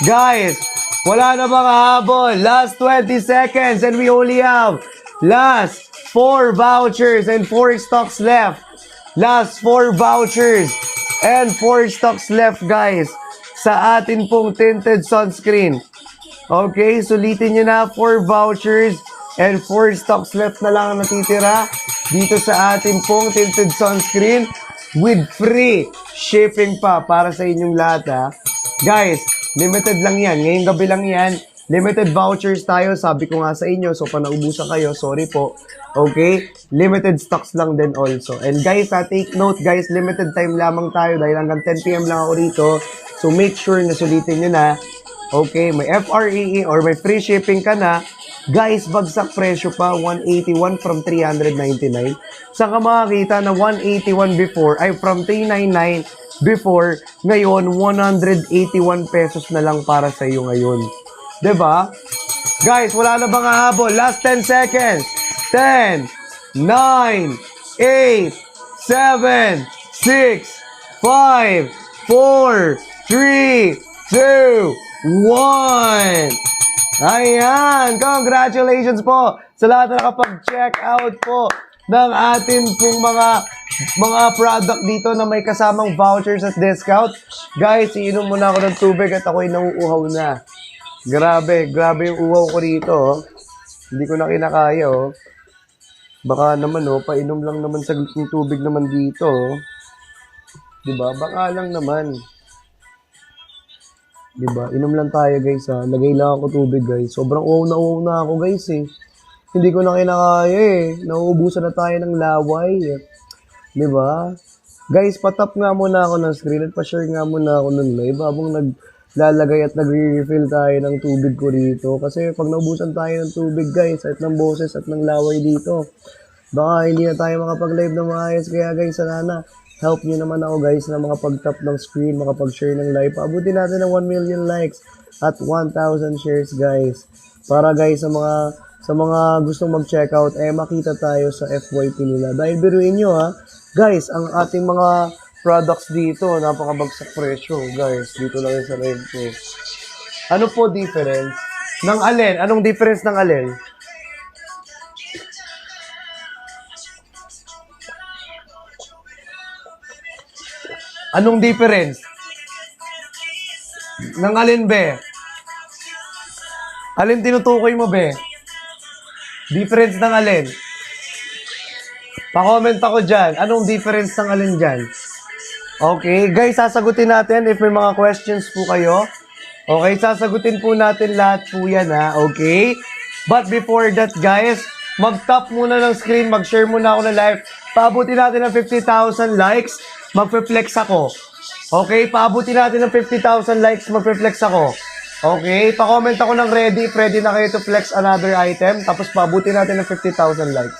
Guys, wala na mga habol. Last 20 seconds and we only have last 4 vouchers and 4 stocks left. Last 4 vouchers and 4 stocks left, guys, sa atin pong tinted sunscreen. Okay, sulitin nyo na. 4 vouchers and 4 stocks left na lang ang natitira dito sa atin pong tinted sunscreen with free shipping pa para sa inyong lahat, ha. Guys, limited lang yan. Ngayong gabi lang yan. Limited vouchers tayo, sabi ko nga sa inyo. So, panaubusan kayo, sorry po. Okay? Limited stocks lang din also. And guys, take note guys, limited time lamang tayo dahil hanggang 10 PM lang ako rito. So, make sure na sulitin nyo na. Okay? May FREE or may free shipping ka na. Guys, bagsak presyo pa, 181 from 399. Saan ka makakita na 181 before, ay from 399 before, ngayon, 181 pesos na lang para sa iyo ngayon. 'Di ba? Guys, wala na bang hahabol? Last 10 seconds. 10, 9, 8, 7, 6, 5, 4, 3, 2, 1. Ayan! Congratulations po sa lahat na nakapag-check out po ng atin pong mga product dito na may kasamang vouchers at discount. Guys, iinom muna ako ng tubig at ako'y nauuhaw na. Grabe yung uhaw ko dito. Oh. Hindi ko na kinakaya. Oh. Baka naman, painom lang naman sa tubig naman dito. Oh. Diba? Baka lang naman. Diba? Inom lang tayo guys ha. Lagay lang ako tubig guys. Sobrang uhaw na ako guys eh. Hindi ko na kinakaya eh. Nauubusan na tayo ng laway. Diba? Guys, patap nga muna ako ng screen at pa-share nga muna ako ng live habang naglalagay at nagre-refill tayo ng tubig ko rito. Kasi pag naubusan tayo ng tubig guys at ng boses at ng laway dito, baka hindi na tayo makapag-live na maayos. Kaya guys, sana help nyo naman ako guys na makapag-tap ng screen, makapag-share ng live. Paabutin natin ng 1 million likes at 1,000 shares guys. Para guys sa mga gustong mag-check out, makita tayo sa FYP nila. Dahil biruin nyo ha, guys, ang ating mga products dito, napakabagsak presyo, guys. Dito lang sa live ko. Ano po difference? Ng alin? Anong difference ng alin? Anong difference? Ng alin, be? Alin tinutukoy mo, be? Difference ng alin? Pa-comment ako dyan. Anong difference ng alin dyan? Okay, guys, sasagutin natin if may mga questions po kayo. Okay, sasagutin po natin lahat po yan ha. Okay? But before that, guys, mag-tap muna ng screen, mag-share muna ako ng live. Paabutin natin ng 50,000 likes, magpe-flex ako. Okay, paabutin natin ng 50,000 likes, magpe-flex ako. Okay, pa-comment ako ng ready. Ready na kayo to flex another item. Tapos paabutin natin ng 50,000 likes.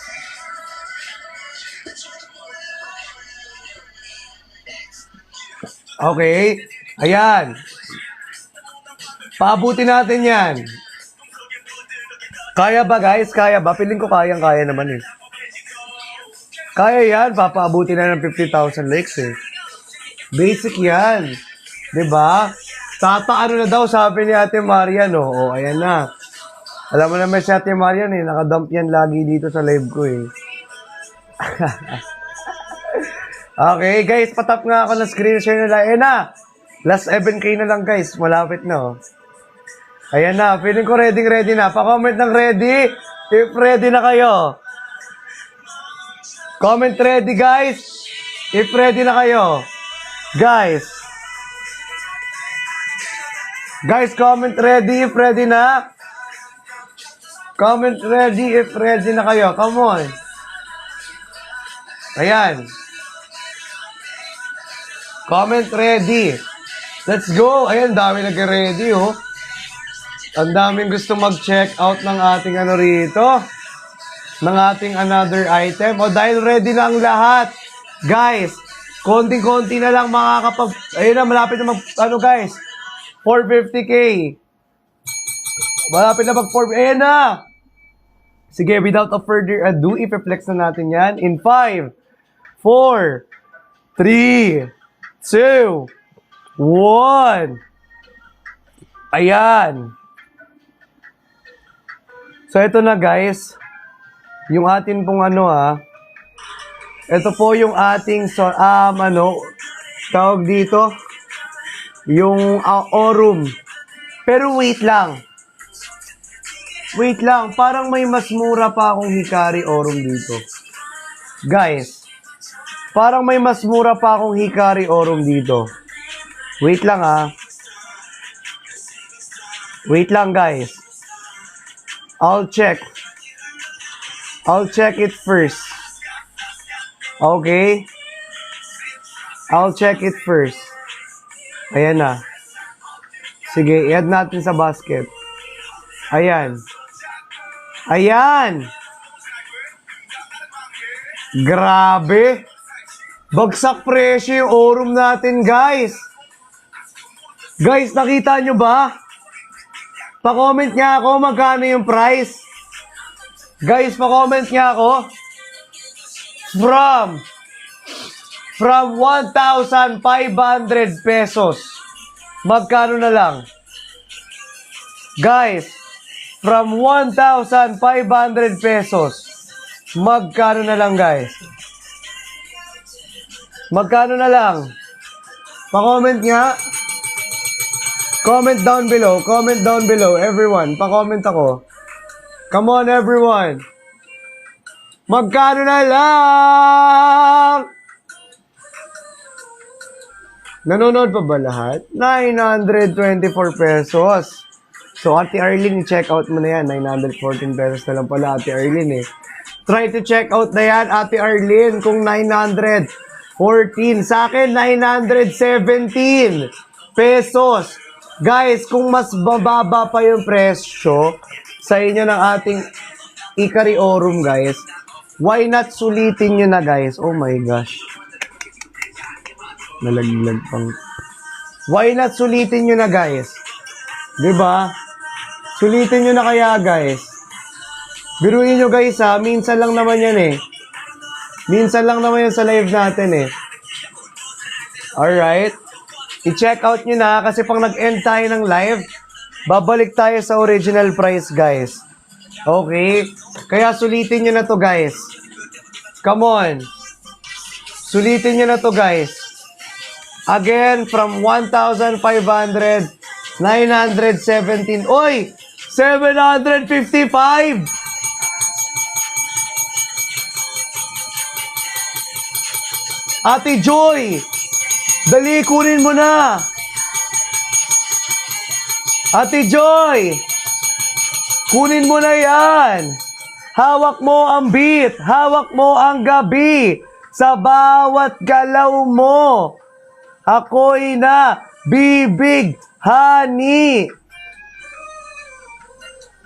Okay, ayan. Paabutin natin yan. Kaya ba guys? Kaya ba? Piling ko kaya naman eh. Kaya yan. Papaabutin na ng 50,000 likes eh. Basic yan. Diba? Tataano na daw sabi ni Ate Marian. Oh, ayan na. Alam mo naman si Ate Marian eh. Nakadump yan lagi dito sa live ko eh. Okay, guys, patap nga ako ng screen share nila. Ayan na. Last 7K na lang, guys. Malapit na, oh. Ayan na. Feeling ko ready na. Pa-comment ng ready. If ready na kayo. Comment ready, guys. If ready na kayo. Guys. Guys, comment ready if ready na. Comment ready if ready na kayo. Come on. Ayan. Comment ready. Let's go. Ayan, dami nag-ready, oh. Ang daming gusto mag-check out ng ating ano rito. Ng ating another item. O, dahil ready na ang lahat. Guys, konting-konti na lang makakapag... Ayun na, malapit na mag... Ano, guys? 450K. Malapit na mag-4... Ayan na! Sige, without a further ado, i-flex na natin yan. In 5, 4, 3, 2, 1. Ayan. So, ito na guys. Yung atin pong ano ito po yung ating tawag dito. Yung Aurum. Pero wait lang. Wait lang. Parang may mas mura pa akong Hikari Aurum dito. Guys. Parang may mas mura pa akong Hikari Aurum dito. Wait lang Wait lang, guys. I'll check it first. Okay? I'll check it first. Ayan na. Sige, i-add natin sa basket. Ayan. Ayan! Grabe! Bagsak presyo yung Aurum natin, guys! Guys, nakita nyo ba? Pa-comment nga ako magkano yung price. Guys, pa-comment nga ako. From 1,500 pesos. Magkano na lang? Guys, from 1,500 pesos. Magkano na lang, guys? Magkano na lang? Pa-comment nga. Comment down below. Comment down below. Everyone, pa-comment ako. Come on, everyone. Magkano na lang? Nanonood pa ba lahat? 924 pesos. So, Ate Arlene, check out mo na yan. 914 pesos na lang pala, Ate Arlene eh. Try to check out na yan, Ate Arlene, kung 914. Sa akin, 917 pesos. Guys, kung mas bababa pa yung presyo sa inyo ng ating Hikari Aurum, guys, why not sulitin nyo na, guys? Oh my gosh. Nalaglag pang. Why not sulitin nyo na, guys? Diba? Sulitin nyo na kaya, guys. Biruin nyo, guys, ha. Minsan lang naman yan, eh. Minsan lang naman yan sa live natin, eh. Alright? I-check out nyo na kasi pang nag-end tayo ng live, babalik tayo sa original price, guys. Okay? Kaya sulitin nyo na to, guys. Come on. Sulitin nyo na to, guys. Again, from 1,500, 917. Oy! 755! Ate Joy! Dali, kunin mo na! Ate Joy! Kunin mo na yan! Hawak mo ang beat! Hawak mo ang gabi! Sa bawat galaw mo! Ako'y na bibig hani!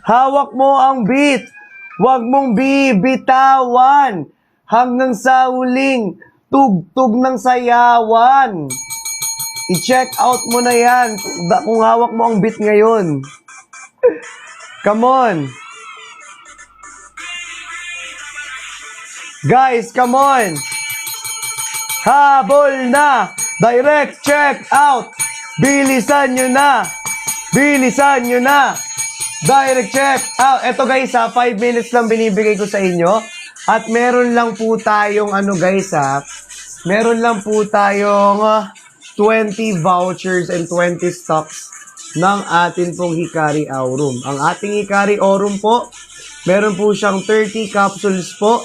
Hawak mo ang beat! Huwag mong bibitawan! Hanggang sa huling tugtog ng sayawan! I-check out mo na yan kung hawak mo ang beat ngayon. Come on! Guys, come on! Habol na! Direct check out! Bilisan nyo na! Bilisan nyo na! Direct check out! Eto guys ha, 5 minutes lang binibigay ko sa inyo. At meron lang po tayong guys ha, meron lang po tayong 20 vouchers and 20 stocks ng atin pong Hikari Aurum. Ang ating Hikari Aurum po, meron po siyang 30 capsules po.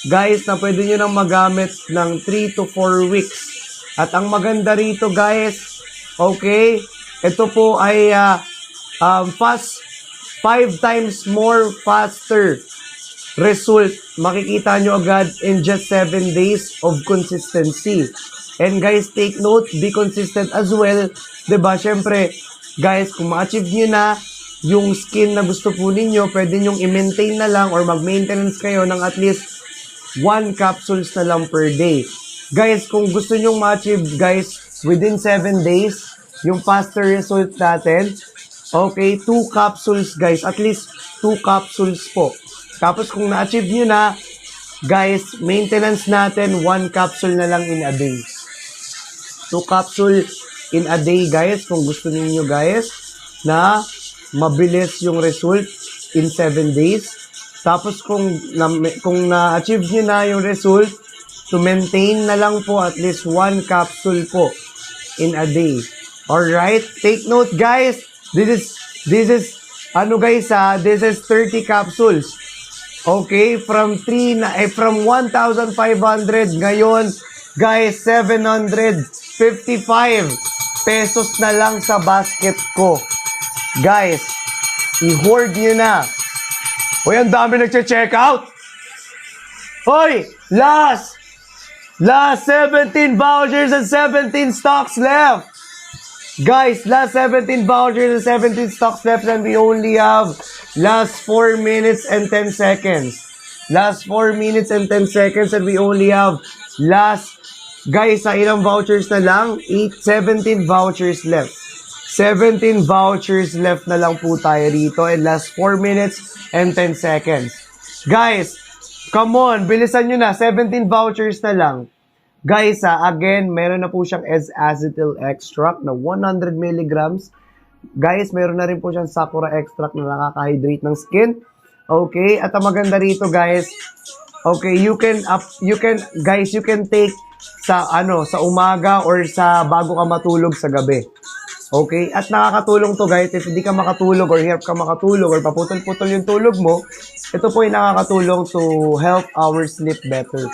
Guys, na pwede nyo nang magamit ng 3 to 4 weeks. At ang maganda rito guys, okay, ito po ay 5 times more faster result. Makikita nyo agad in just 7 days of consistency. And guys, take note, be consistent as well. Diba? Siyempre, guys, kung ma-achieve nyo na yung skin na gusto po ninyo, pwede nyong i-maintain na lang or mag-maintenance kayo ng at least 1 capsules na lang per day. Guys, kung gusto nyong ma-achieve, guys, within 7 days, yung faster result natin, okay, 2 capsules, guys. At least 2 capsules po. Tapos kung na-achieve nyo na, guys, maintenance natin, 1 capsule na lang in a day. 2 capsule in a day, guys, kung gusto niyo guys, na mabilis yung result in 7 days. Tapos kung na-achieve nyo na yung result, to maintain na lang po at least 1 capsule po in a day. Alright? Take note, guys. This is guys this is 30 capsules. Okay, from 1,500 ngayon, guys, 755 pesos na lang sa basket ko. Guys, I-hoard nyo na. Uy, ang dami nagche-check out. Hoy, last 17 vouchers and 17 stocks left. Guys, last 17 vouchers and 17 stocks left and we only have last 4 minutes and 10 seconds. Last 4 minutes and 10 seconds and we only have last, guys, sa ilang vouchers na lang? 17 vouchers left. 17 vouchers left na lang po tayo dito and last 4 minutes and 10 seconds. Guys, come on, bilisan nyo na. 17 vouchers na lang. Guys, again, meron na po siyang S-acetyl extract na 100 milligrams. Guys, meron na rin po siyang sakura extract na nakaka-hydrate ng skin. Okay, at ang maganda rito, guys, okay, you can take sa umaga or sa bago ka matulog sa gabi. Okay? At nakakatulong to, guys, if hindi ka makatulog or hirap ka makatulog or paputol-putol yung tulog mo, ito po yung nakakatulong to help our sleep better.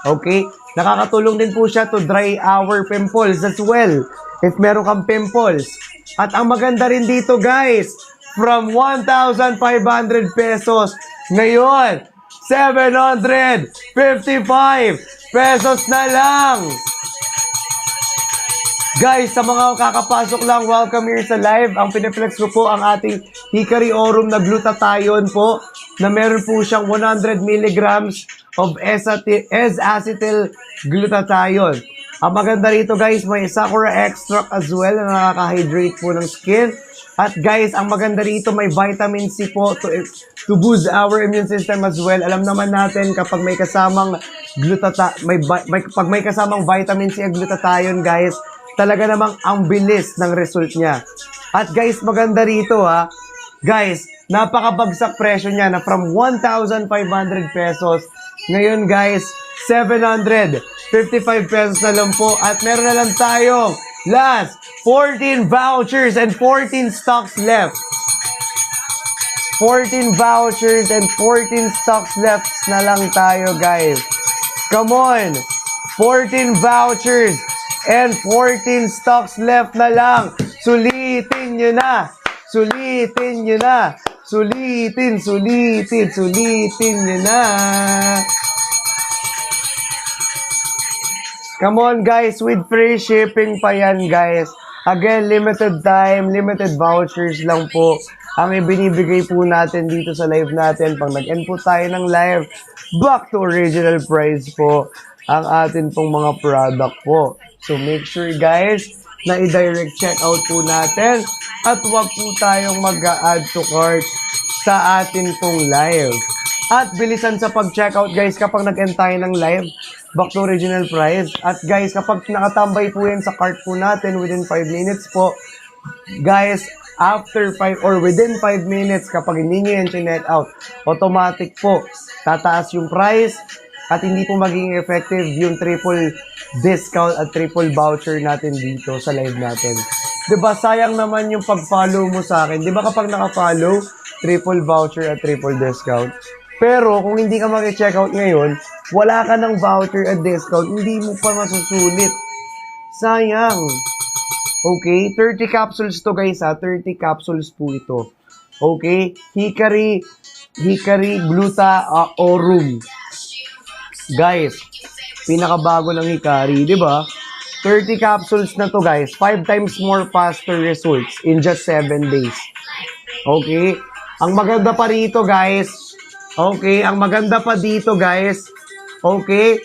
Okay? Nakakatulong din po siya to dry our pimples as well, if meron kang pimples. At ang maganda rin dito, guys, from 1,500 pesos, ngayon, 755 pesos na lang. Guys, sa mga kakapasok lang, welcome here sa live. Ang piniflex ko po ang ating Hikari Aurum na glutathione po na meron po siyang 100 milligrams of S-acetyl glutathione. Ang maganda rito, guys, may sakura extract as well na nakaka-hydrate po ng skin. At guys, ang maganda rito, may vitamin C po to boost our immune system as well. Alam naman natin kapag may kasamang pag may kasamang vitamin C ang glutathione, guys, talaga namang ang bilis ng result niya. At guys, maganda rito guys, napakabagsak presyo niya na from 1,500 pesos, ngayon guys, 755 pesos na lang po. At meron na lang tayong last 14 vouchers and 14 stocks left. 14 vouchers and 14 stocks left na lang tayo, guys. Come on! 14 vouchers and 14 stocks left na lang. Sulitin nyo na. Sulitin nyo na. Sulitin nyo na. Come on, guys. With free shipping pa yan, guys. Again, limited time, limited vouchers lang po ang ibinibigay po natin dito sa live natin. Pag nag-end po tayo ng live, back to original price po ang atin pong mga product po. So make sure, guys, na i-direct checkout po natin at huwag po tayong mag-add to cart sa atin pong live. At bilisan sa pag-checkout, guys, kapag nag-end tayo ng live, back to original price. At guys, kapag nakatambay po yan sa cart po natin within 5 minutes po, guys, after 5 or within 5 minutes, kapag hindi nyo yan chinet out, automatic po, tataas yung price at hindi po magiging effective yung triple discount at triple voucher natin dito sa live natin. Diba, sayang naman yung pag-follow mo sa akin. Diba kapag naka-follow, triple voucher at triple discount. Pero kung hindi ka mag-checkout ngayon, wala ka ng voucher at discount, hindi mo pa masusulit. Sayang. Okay, 30 capsules to, guys, 30 capsules po ito. Okay, Hikari Gluta Aurum. Guys, pinakabago ng Hikari, di ba? 30 capsules na to, guys. 5 times more faster results in just 7 days. Okay? Ang maganda pa rito, guys. Okay, ang maganda pa dito, guys. Okay?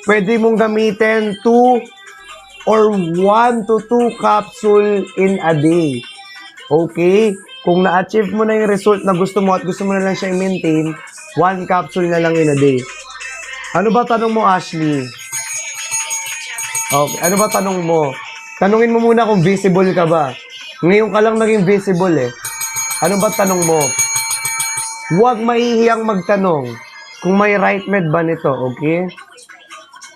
Pwede mong gamitin 2 or 1 to 2 capsule in a day. Okay? Kung na-achieve mo na yung result na gusto mo at gusto mo na lang siya i-maintain, 1 capsule na lang in a day. Ano ba tanong mo, Ashley? Okay, ano ba tanong mo? Tanungin mo muna kung visible ka ba. Ngayon ka lang naging visible eh. Ano ba tanong mo? Huwag mahihiyang magtanong kung may right med ba nito, okay?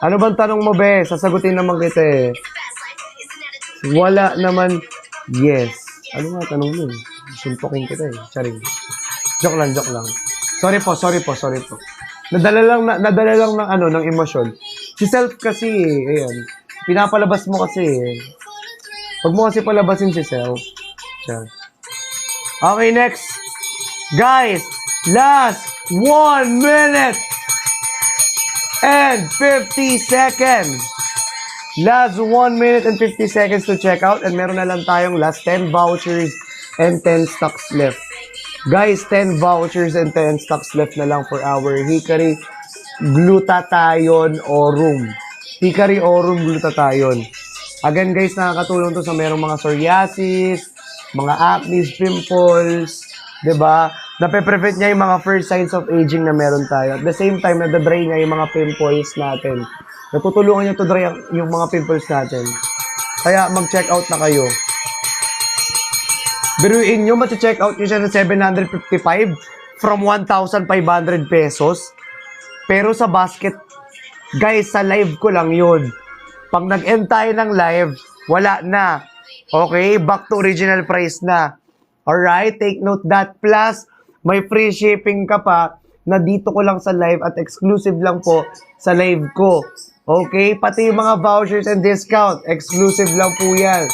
Ano bang tanong mo, be? Sasagutin naman kita eh. Wala naman. Yes. Ano nga tanong mo? Suntokin kita eh. Charing. Joke lang. Sorry po. Nadala lang ng emosyon. Si self kasi eh. Ayan. Pinapalabas mo kasi eh. Huwag mo kasi palabasin si self. Siya. Okay, next. Guys, last 1 minute and 50 seconds. Last 1 minute and 50 seconds to check out. And meron na lang tayong last 10 vouchers and 10 stocks left. Guys, 10 vouchers and 10 stocks left na lang for our Hikari Glutathione Aurum. Hikari Aurum Glutathione. Again guys, nakakatulong to sa merong mga psoriasis, mga acne, pimples, 'di ba? Nape-prevent niya yung mga first signs of aging na meron tayo. At the same time, nadadry niya yung mga pimples natin. Natutulungan niya to dry yung mga pimples natin. Kaya mag-check out na kayo. Biruin nyo, mag-check out nyo siya ng 755 from 1,500 pesos. Pero sa basket, guys, sa live ko lang yun. Pag nag-end tayo ng live, wala na. Okay? Back to original price na. Alright? Take note that. Plus, may free shipping ka pa na dito ko lang sa live at exclusive lang po sa live ko. Okay? Pati yung mga vouchers and discount, exclusive lang po yan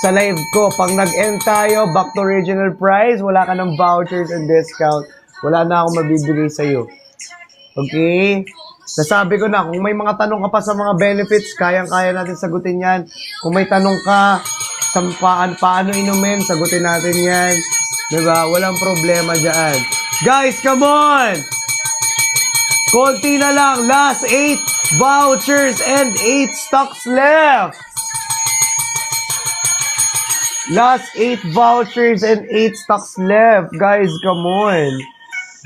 sa live ko. Pag nag-end tayo, back to original price, wala ka ng vouchers and discount. Wala na akong mabibigay sa'yo. Okay? Nasabi ko na, kung may mga tanong ka pa sa mga benefits, kayang-kaya natin sagutin yan. Kung may tanong ka sa paano inumin, sagutin natin yan. Diba? Walang problema dyan. Guys, come on! Konti na lang. Last 8 vouchers and 8 stocks left. Last 8 vouchers and 8 stocks left. Guys, come on.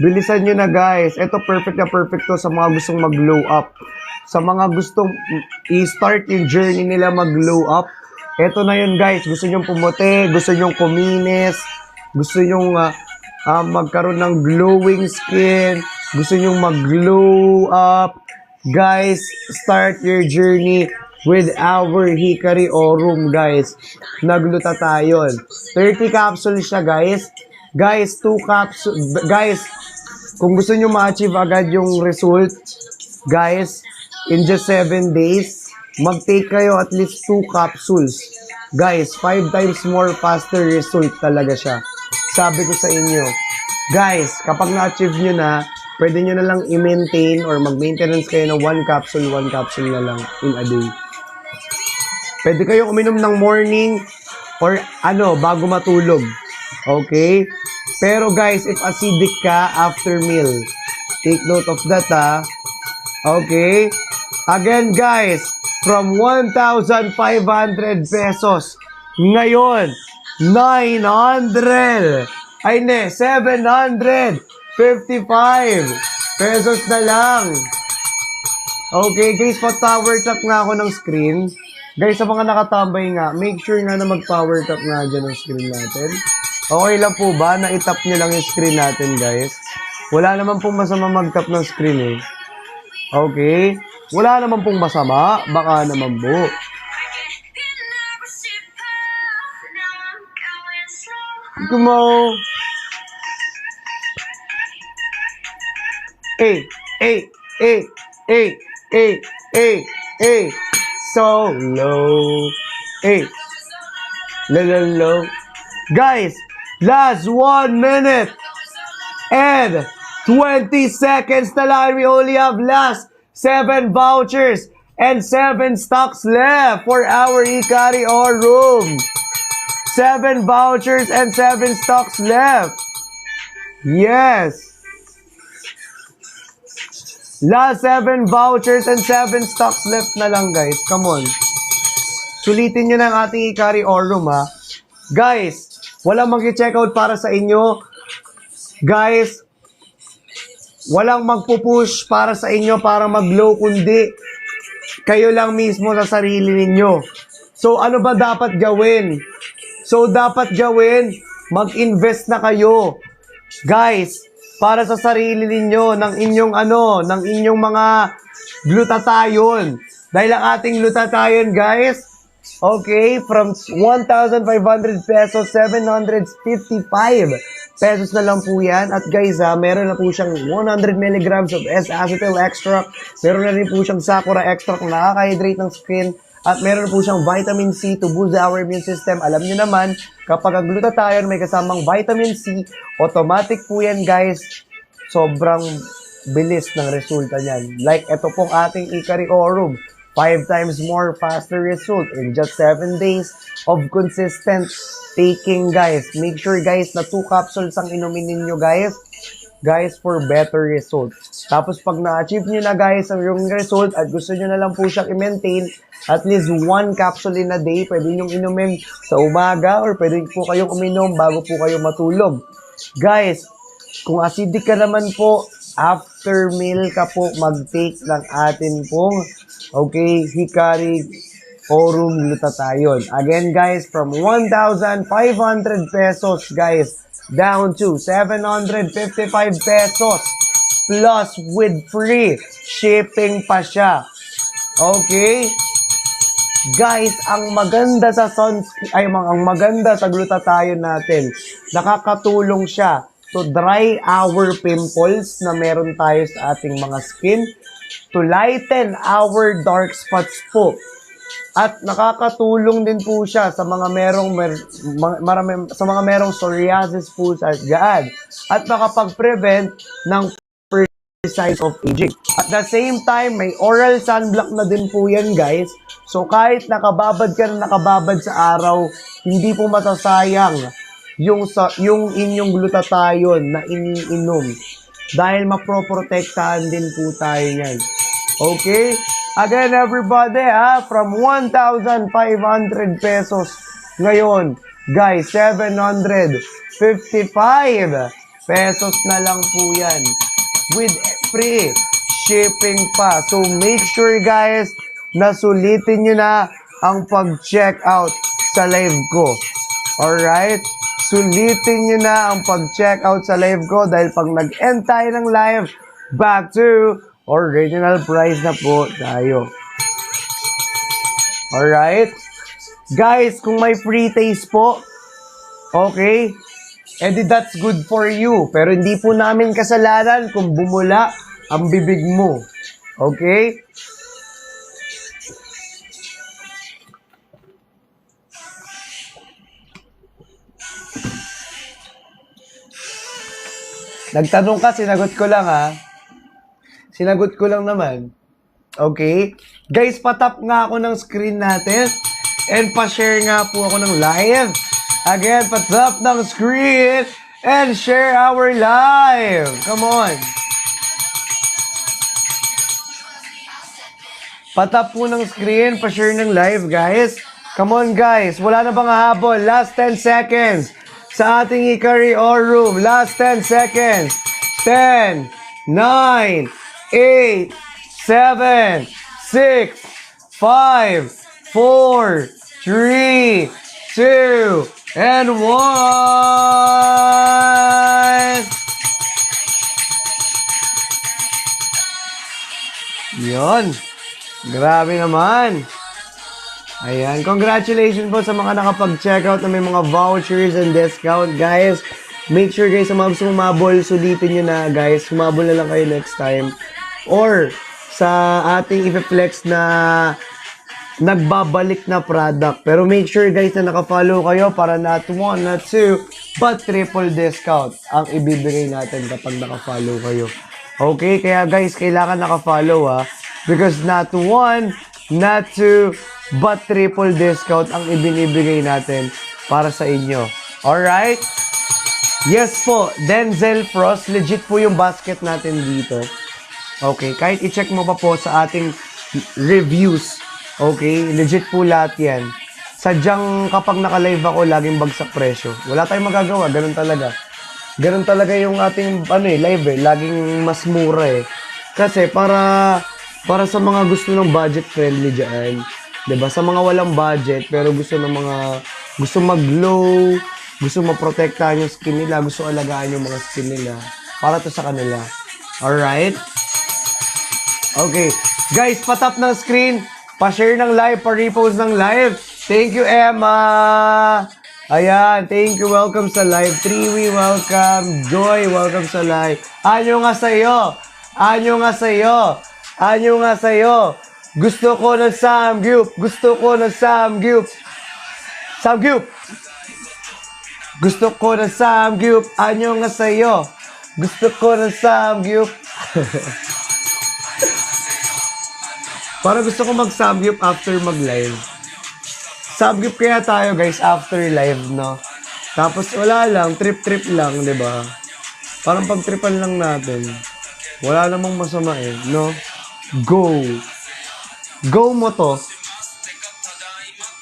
Bilisan nyo na guys. Ito perfect na perfect to sa mga gustong mag-glow up. Sa mga gustong i-start yung journey nila mag-glow up. Ito na yun guys. Gusto nyo pumuti, gusto nyo kuminis, gusto nyo magkaroon ng glowing skin, gusto nyo mag-glow up. Guys, start your journey with our Hikari Aurum, guys. Naglutathione. 30 capsules siya, guys. Guys, 2 capsules. Guys, kung gusto nyo ma-achieve agad yung result, guys, in just 7 days, mag-take kayo at least 2 capsules. Guys, 5 times more faster result talaga siya. Sabi ko sa inyo. Guys, kapag na-achieve nyo na, pwede nyo na lang i-maintain or mag-maintenance kayo ng 1 capsule na lang in a day. Pwede kayong uminom ng morning or bago matulog. Okay? Pero guys, if acidic ka after meal, take note of that Okay? Again guys, from 1,500 pesos, ngayon, 755 pesos na lang. Okay guys, pa-power tap nga ako ng screen. Guys, sa mga nakatambay nga, make sure nga na mag-power tap nga dyan ang screen natin. Okay lang po ba na itap nyo lang yung screen natin, guys? Wala naman pong masama mag-tap ng screen Okay? Wala naman pong masama. Baka naman po. Come on. So low. Low. Guys, last 1 minute and 20 seconds na lang. We only have last 7 vouchers and 7 stocks left for our Hikari Aurum. 7 vouchers and 7 stocks left. Yes. Last 7 vouchers and 7 stocks left na lang, guys. Come on. Sulitin nyo na ang ating Hikari Aurum, Guys, walang mag-check out para sa inyo. Guys, walang magpupush para sa inyo para mag-glow, kundi kayo lang mismo sa sarili ninyo. So, ano ba dapat gawin? Mag-invest na kayo. Guys, para sa sarili ninyo, ng inyong mga glutathione. Dahil ang ating glutathione, guys, okay, from 1,500 pesos, 755 pesos na lang po yan. At guys, meron na po siyang 100 milligrams of S-acetyl extract. Meron na rin po siyang Sakura extract na nakaka-hydrate ng skin At meron po siyang vitamin C to boost our immune system. Alam niyo naman, kapag ang glutathione may kasamang vitamin C, automatic po yan guys, sobrang bilis ng resulta niyan. Like ito pong ating Ikari Orum, 5 times more faster result in just 7 days of consistent taking guys. Make sure guys na 2 capsules ang inumin ninyo guys for better result. Tapos pag na-achieve nyo na guys ang yung result at gusto nyo na lang po siyang i-maintain, at least 1 capsule in a day, pwede nyo inumin sa umaga or pwede po kayong uminom bago po kayo matulog. Guys, kung acidic ka naman po, after meal ka po mag-take ng atin pong Hikari Orum Glutathione. Again guys, from 1,500 pesos guys, down to 755 pesos plus with free shipping pa siya. Okay? Guys, ang maganda sa ang maganda sa glutathione natin, nakakatulong siya to dry our pimples na meron tayo sa ating mga skin, to lighten our dark spots po. At nakakatulong din po siya sa mga merong psoriasis po sa diyan. At makapag-prevent ng first signs of aging. At the same time, may oral sunblock na din po yan guys. So kahit nakababad ka na nakababad sa araw, hindi po masasayang yung inyong glutathione na iniinom. Dahil maproprotektahan din po tayo yan. Okay? Again, everybody, from 1,500 pesos ngayon, guys, 755 pesos na lang po yan with free shipping pa. So, make sure, guys, na sulitin nyo na ang pag-check out sa live ko. Alright? Sulitin nyo na ang pag-check out sa live ko dahil pag nag-end tayo ng live, back to original price na po tayo. Alright? Guys, kung may free taste po, okay, edi that's good for you. Pero hindi po namin kasalanan kung bumula ang bibig mo. Okay? Nagtanong ka, sinagot ko lang Sinagot ko lang naman. Okay? Guys, patap nga ako ng screen natin. And pa-share nga po ako ng live. Again, patap ng screen. And share our live. Come on. Patap po ng screen. Pa-share ng live, guys. Come on, guys. Wala na bang habol? Last 10 seconds. Sa ating Ikari Orum. Last 10 seconds. 10, 9, 8, 7, 6, 5, 4, 3, 2, and 1. Yun. Grabe naman. Ayan. Congratulations po sa mga nakapag-check out na may mga vouchers and discount, guys. Make sure guys, sa mga gusto umabol, sulitin nyo na guys. Umabol na lang kayo next time. Or sa ating i-flex na nagbabalik na product. Pero make sure guys na nakafollow kayo para not 1, not 2, but triple discount ang ibibigay natin kapag nakafollow kayo. Okay? Kaya guys, kailangan nakafollow because not 1, not 2, but triple discount ang ibinibigay natin para sa inyo. Alright? Yes po, Denzel Frost, legit po yung basket natin dito. Okay, kahit i-check mo pa po sa ating reviews. Okay, legit po lahat yan. Sadyang kapag naka-live ako, laging bagsak presyo. Wala tayong magagawa, ganun talaga. Ganun talaga yung ating live laging mas mura Kasi para sa mga gusto ng budget friendly dyan, 'di ba? Sa mga walang budget pero gusto mag-glow, gusto maprotektahan yung skin nila, gusto alagaan yung mga skin nila, para to sa kanila. Alright? Okay. Guys, patap ng screen, pa-share ng live, pa-repost ng live. Thank you, Emma. Ayan, thank you. Welcome sa live. Triwi, welcome. Joy, welcome sa live. Anyo nga sa'yo. Anyo nga sa'yo. Anyo nga sa'yo. Gusto ko ng samgyup. Gusto ko ng samgyup. Samgyup. Gusto ko ng samgyup. Anyo nga sa'yo. Gusto ko ng samgyup. Parang gusto ko mag-samgyup after mag-live. Samgyup kaya tayo guys after live, no? Tapos wala lang, trip-trip lang, di ba? Parang pag-tripan lang natin. Wala namang masama eh, no? Go! Go mo to.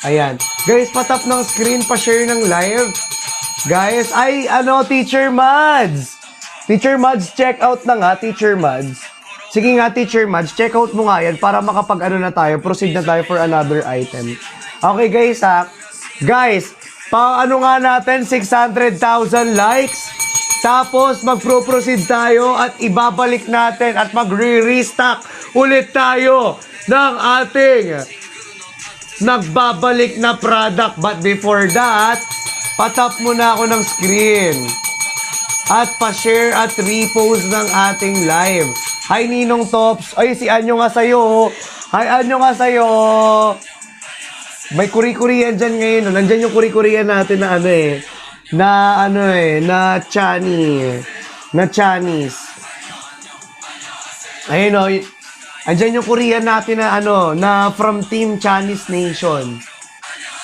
Ayan. Guys, patap ng screen, pa-share ng live. Guys, ay, Teacher Mads! Teacher Mads, check out na nga, Teacher Mads. Sige nga, Teacher Mads, check out mo nga yan para makapag-ano na tayo, proceed na tayo for another item. Okay, guys, ha? Guys, paano nga natin 600,000 likes? Tapos, mag-proceed tayo at ibabalik natin at magre-restock ulit tayo ng ating nagbabalik na product. But before that, patap muna ako ng screen. At pa-share at repost ng ating live. Hi, Ninong Tops. Ay, si Anyo nga sa'yo. Hi, Anyo nga sa'yo. May kuri-kurian dyan ngayon. Nandyan yung kuri-kurian natin na na Chinese. Ayun o. Andyan yung Korean natin na from Team Chinese Nation.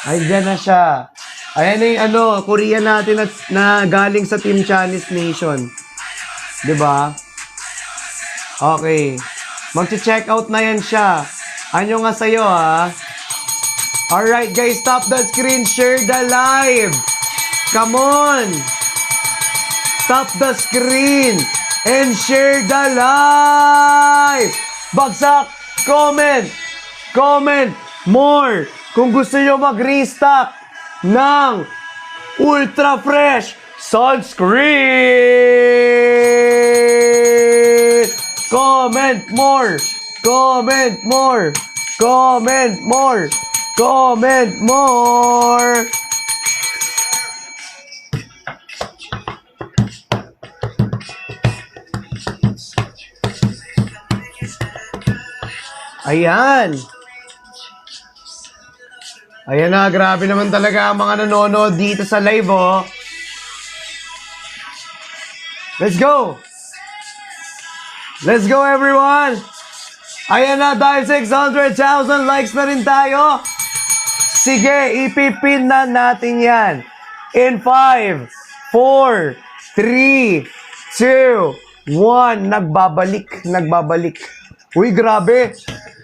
Andyan na siya. Ayan na yung Korean natin na galing sa Team Chinese Nation. Diba? Okay. Mag-check out na yan siya. Anyo nga sa'yo, ha? Alright, guys. Stop the screen. Share the live. Come on. Stop the screen. And share the live. Bagsak. Comment. Comment more. Kung gusto nyo mag-restock ng Ultra Fresh Sunscreen. Comment more. Comment more. Comment more. Comment more. Ayan. Ayan na, grabe naman talaga ang mga nanonood dito sa live, oh. Let's go. Let's go, everyone. Ayan na, dahil 600,000 likes na rin tayo. Sige, ipipin na natin yan. In 5, 4, 3, 2, 1. Nagbabalik. Uy, grabe.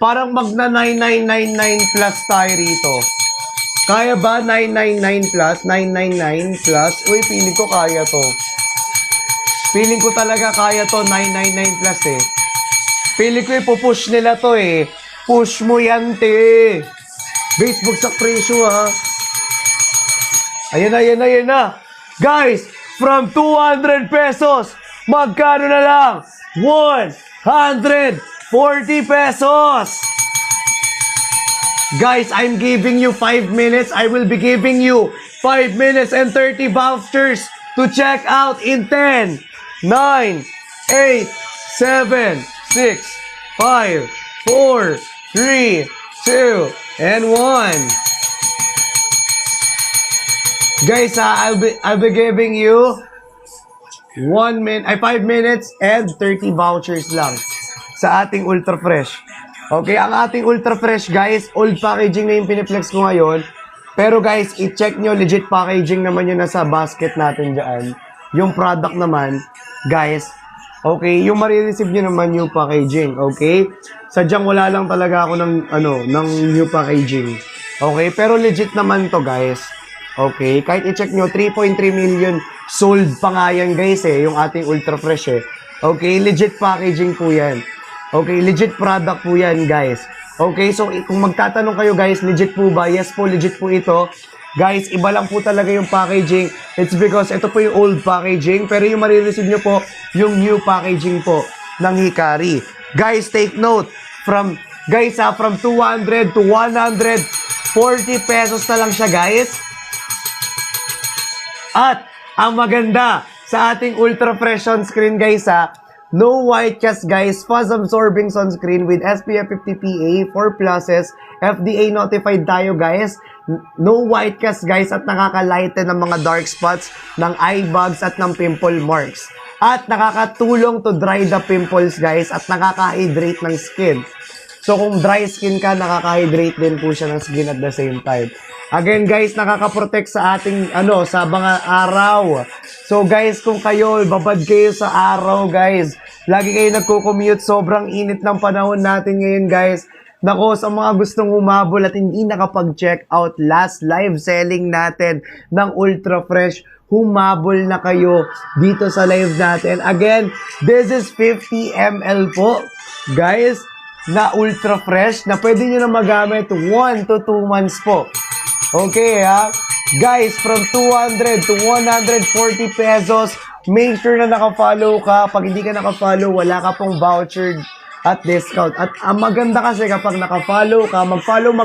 Parang magna 9999 plus tayo rito. Kaya ba 999 plus? 999 plus? Uy, feeling ko kaya to. Feeling ko talaga kaya to, 999 plus eh. Feeling ko ipupush nila to eh. Push mo yan, te. Guys, bugsak presyo ha. Ayan na. Guys, from 200 pesos, magkano na lang? 140 pesos. Guys, I'm giving you 5 minutes. I will be giving you 5 minutes and 30 vouchers to check out in 10, 9, 8, 7, 6, 5, 4, 3, 2, and 1. Guys, I'll be giving you 5 minutes and 30 vouchers lang sa ating Ultra Fresh. Okay, ang ating Ultra Fresh, guys, old packaging na yung piniplex ko ngayon. Pero guys, i-check nyo, legit packaging naman yun nasa basket natin dyan. Yung product naman, guys, okay, yung marireceive nyo naman new packaging, okay? Sadyang wala lang talaga ako ng new packaging. Okay, pero legit naman to, guys. Okay, kahit i-check nyo, 3.3 million sold pa nga yan, guys, yung ating Ultra Fresh, Okay, legit packaging po yan. Okay, legit product po yan, guys. Okay, so kung magtatanong kayo, guys, legit po ba? Yes po, legit po ito. Guys, iba lang po talaga yung packaging. It's because ito po yung old packaging, pero yung marireceive nyo po, yung new packaging po ng Hikari. Guys, take note, from 200 to 140 pesos na lang siya, guys. At ang maganda sa ating Ultra Fresh Sunscreen, guys, no white cast guys, fuzz-absorbing sunscreen with SPF 50 PA, 4 pluses, FDA notified tayo guys. No white cast guys at nakaka-lighten ng mga dark spots ng eye bags at ng pimple marks. At nakakatulong to dry the pimples guys at nakaka-hydrate ng skin. So kung dry skin ka, nakaka-hydrate din po siya ng skin at the same time. Again guys, nakaka-protect sa ating sa mga araw. So guys, kung kayo babad kayo sa araw guys, lagi kayo nagko-commute, sobrang init ng panahon natin ngayon guys. Nako, sa mga gustong humabol at hindi nakapag-check out last live selling natin ng Ultra Fresh, humabol na kayo dito sa live natin. Again, this is 50 ml po guys, na Ultra Fresh na pwede nyo na magamit 1 to 2 months po. Okay ha? Guys, from 200 to 140 pesos, make sure na nakafollow ka. Pag hindi ka nakafollow, wala ka pong voucher at discount. At ang maganda kasi kapag nakafollow ka, mag-follow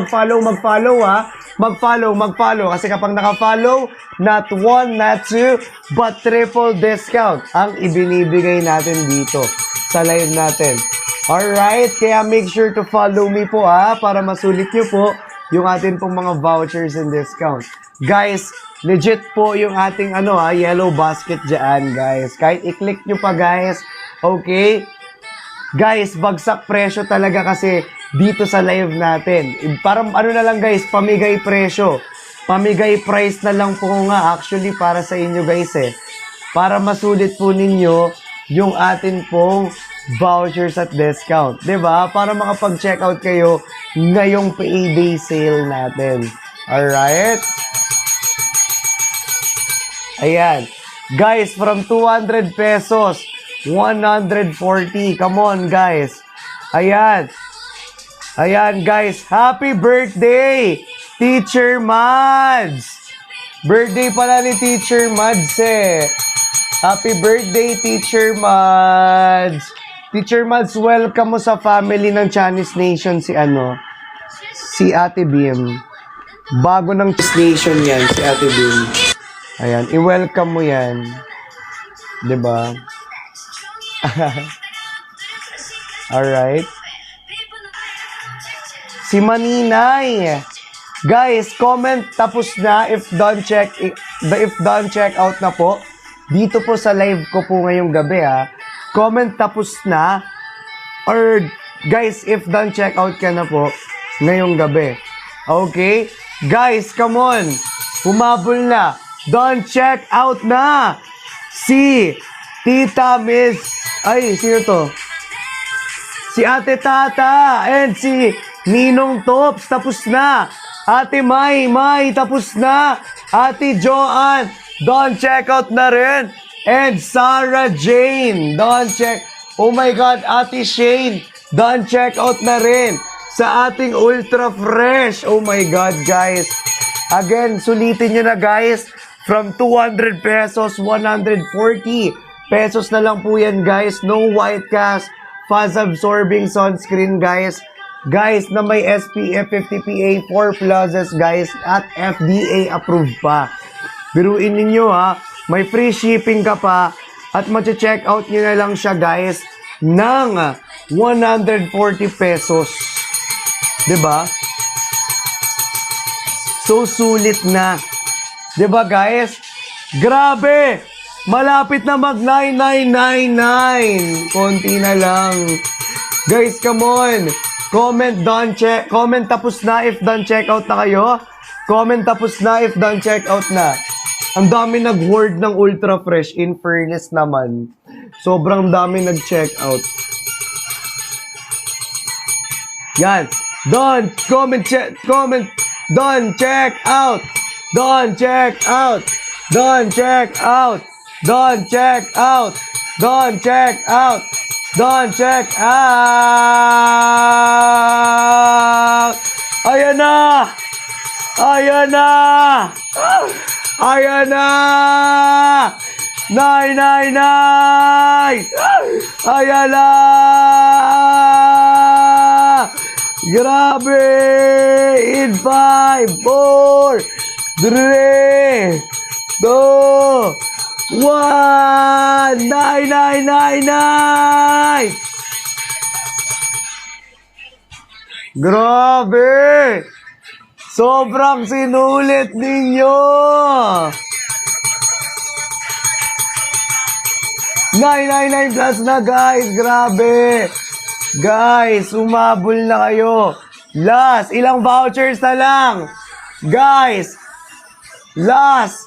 ha. Mag-follow. Kasi kapag nakafollow, not 1, not 2, but triple discount ang ibinibigay natin dito sa live natin. Alright, kaya make sure to follow me po ha, para masulit nyo po yung atin pong mga vouchers and discount. Guys, legit po yung ating yellow basket dyan guys. Kahit i-click nyo pa guys, okay? Guys, bagsak presyo talaga kasi dito sa live natin. Parang na lang guys, pamigay presyo. Pamigay price na lang po nga actually para sa inyo guys Para masulit po ninyo yung atin pong vouchers at discount. 'Di ba? Para makapag-check out kayo ngayong payday sale natin. Alright? Ayan. Guys, from 200 pesos, 140. Come on, guys. Ayan. Ayan, guys. Happy birthday, Teacher Mads! Birthday pala ni Teacher Mads Happy birthday, Teacher Mads! Teacher Mads, welcome mo sa family ng Chinese Nation si Ate Bim. Bago ng Chinese Nation yan, si Ate Bim. Ayan, i-welcome mo yan. 'Di ba? Alright. Si Maninay. Guys, comment tapos na if done check out na po. Dito po sa live ko po ngayong gabi Comment tapos na. Or guys, if done check out ka na po ngayong gabi. Okay? Guys, come on. Humabol na. Done check out na. Si Tita Miss. Ay, sino to? Si Ate Tata and si Ninong Tops, tapos na. Ate May, tapos na. Ate Joanne, don't check out na rin. And Sarah Jane, don't check. Oh my God, Ate Shane, don't check out na rin. Sa ating Ultra Fresh. Oh my God, guys. Again, sulitin nyo na, guys. From 200 pesos, 140 pesos na lang po yan, guys. No white cast, fuzz-absorbing sunscreen, guys. Guys, na may SPF 50 PA, 4 pluses, guys, at FDA approved pa. Biruin ninyo may free shipping ka pa at mag-check out nyo na lang siya, guys, ng 140 pesos. 'Di ba? So sulit na. 'Di ba, guys? Grabe! Malapit na mag 9999. Konti na lang. Guys, come on. Comment tapos na if done check out na kayo. Comment tapos na if done check out na. Ang dami nag-hoard ng Ultra Fresh, in fairness naman. Sobrang dami nag-check out. Yan. Done check out. Done check out. Done check out. Done check out. Done check out. Done check out. Ayan na. Ayan na. Ayan na. 999. Ayan na. Grabe. In 5, 4, 3, 2, 1,999! Grabe! Sobrang sinulit ninyo! 999 plus na guys! Grabe! Guys, umabol na kayo. Last, ilang vouchers na lang? Guys, last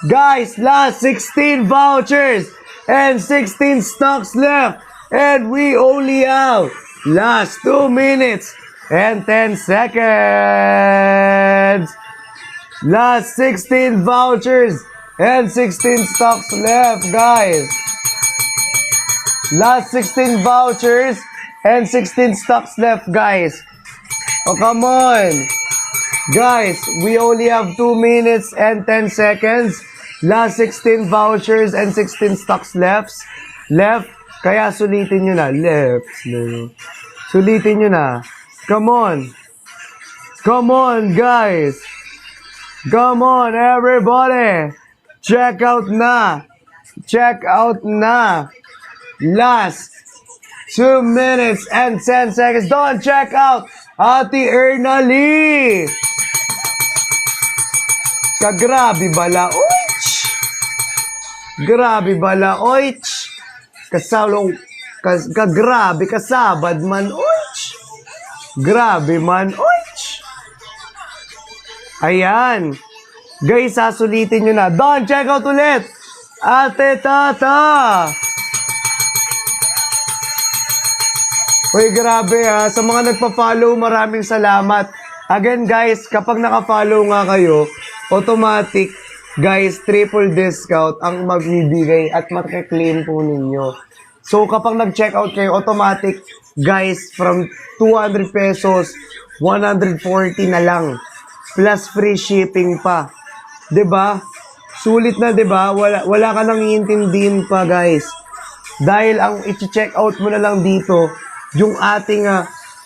16 vouchers and 16 stocks left. And we only have last 2 minutes and 10 seconds. Last 16 vouchers and 16 stocks left, guys. Last 16 vouchers and 16 stocks left, guys. Oh, come on. Guys, we only have 2 minutes and 10 seconds. Last 16 vouchers and 16 stocks left. Kaya sulitin nyo na. Sulitin nyo na. Come on. Come on, guys. Come on, everybody. Check out na. Check out na. Last 2 minutes and 10 seconds. Don't check out Ate Erna Lee. Kagrabe bala, oich! Grabe bala, oich! Kasalong, kagrabe, kasabad man, oich! Grabe man, oich! Ayan. Guys, sasulitin nyo na. Don, check out ulit! Ate Tata! Uy, grabe ha. Sa mga nagpa-follow, maraming salamat. Again, guys, kapag naka-follow nga kayo, automatic, guys, triple discount ang magbibigay at makaklaim po ninyo. So, kapag nag-checkout kayo, automatic, guys, from 200 pesos, 140 na lang. Plus free shipping pa. 'Di ba? Sulit na, 'di ba? Wala ka nang iintindihin pa, guys. Dahil ang i-checkout mo na lang dito, yung ating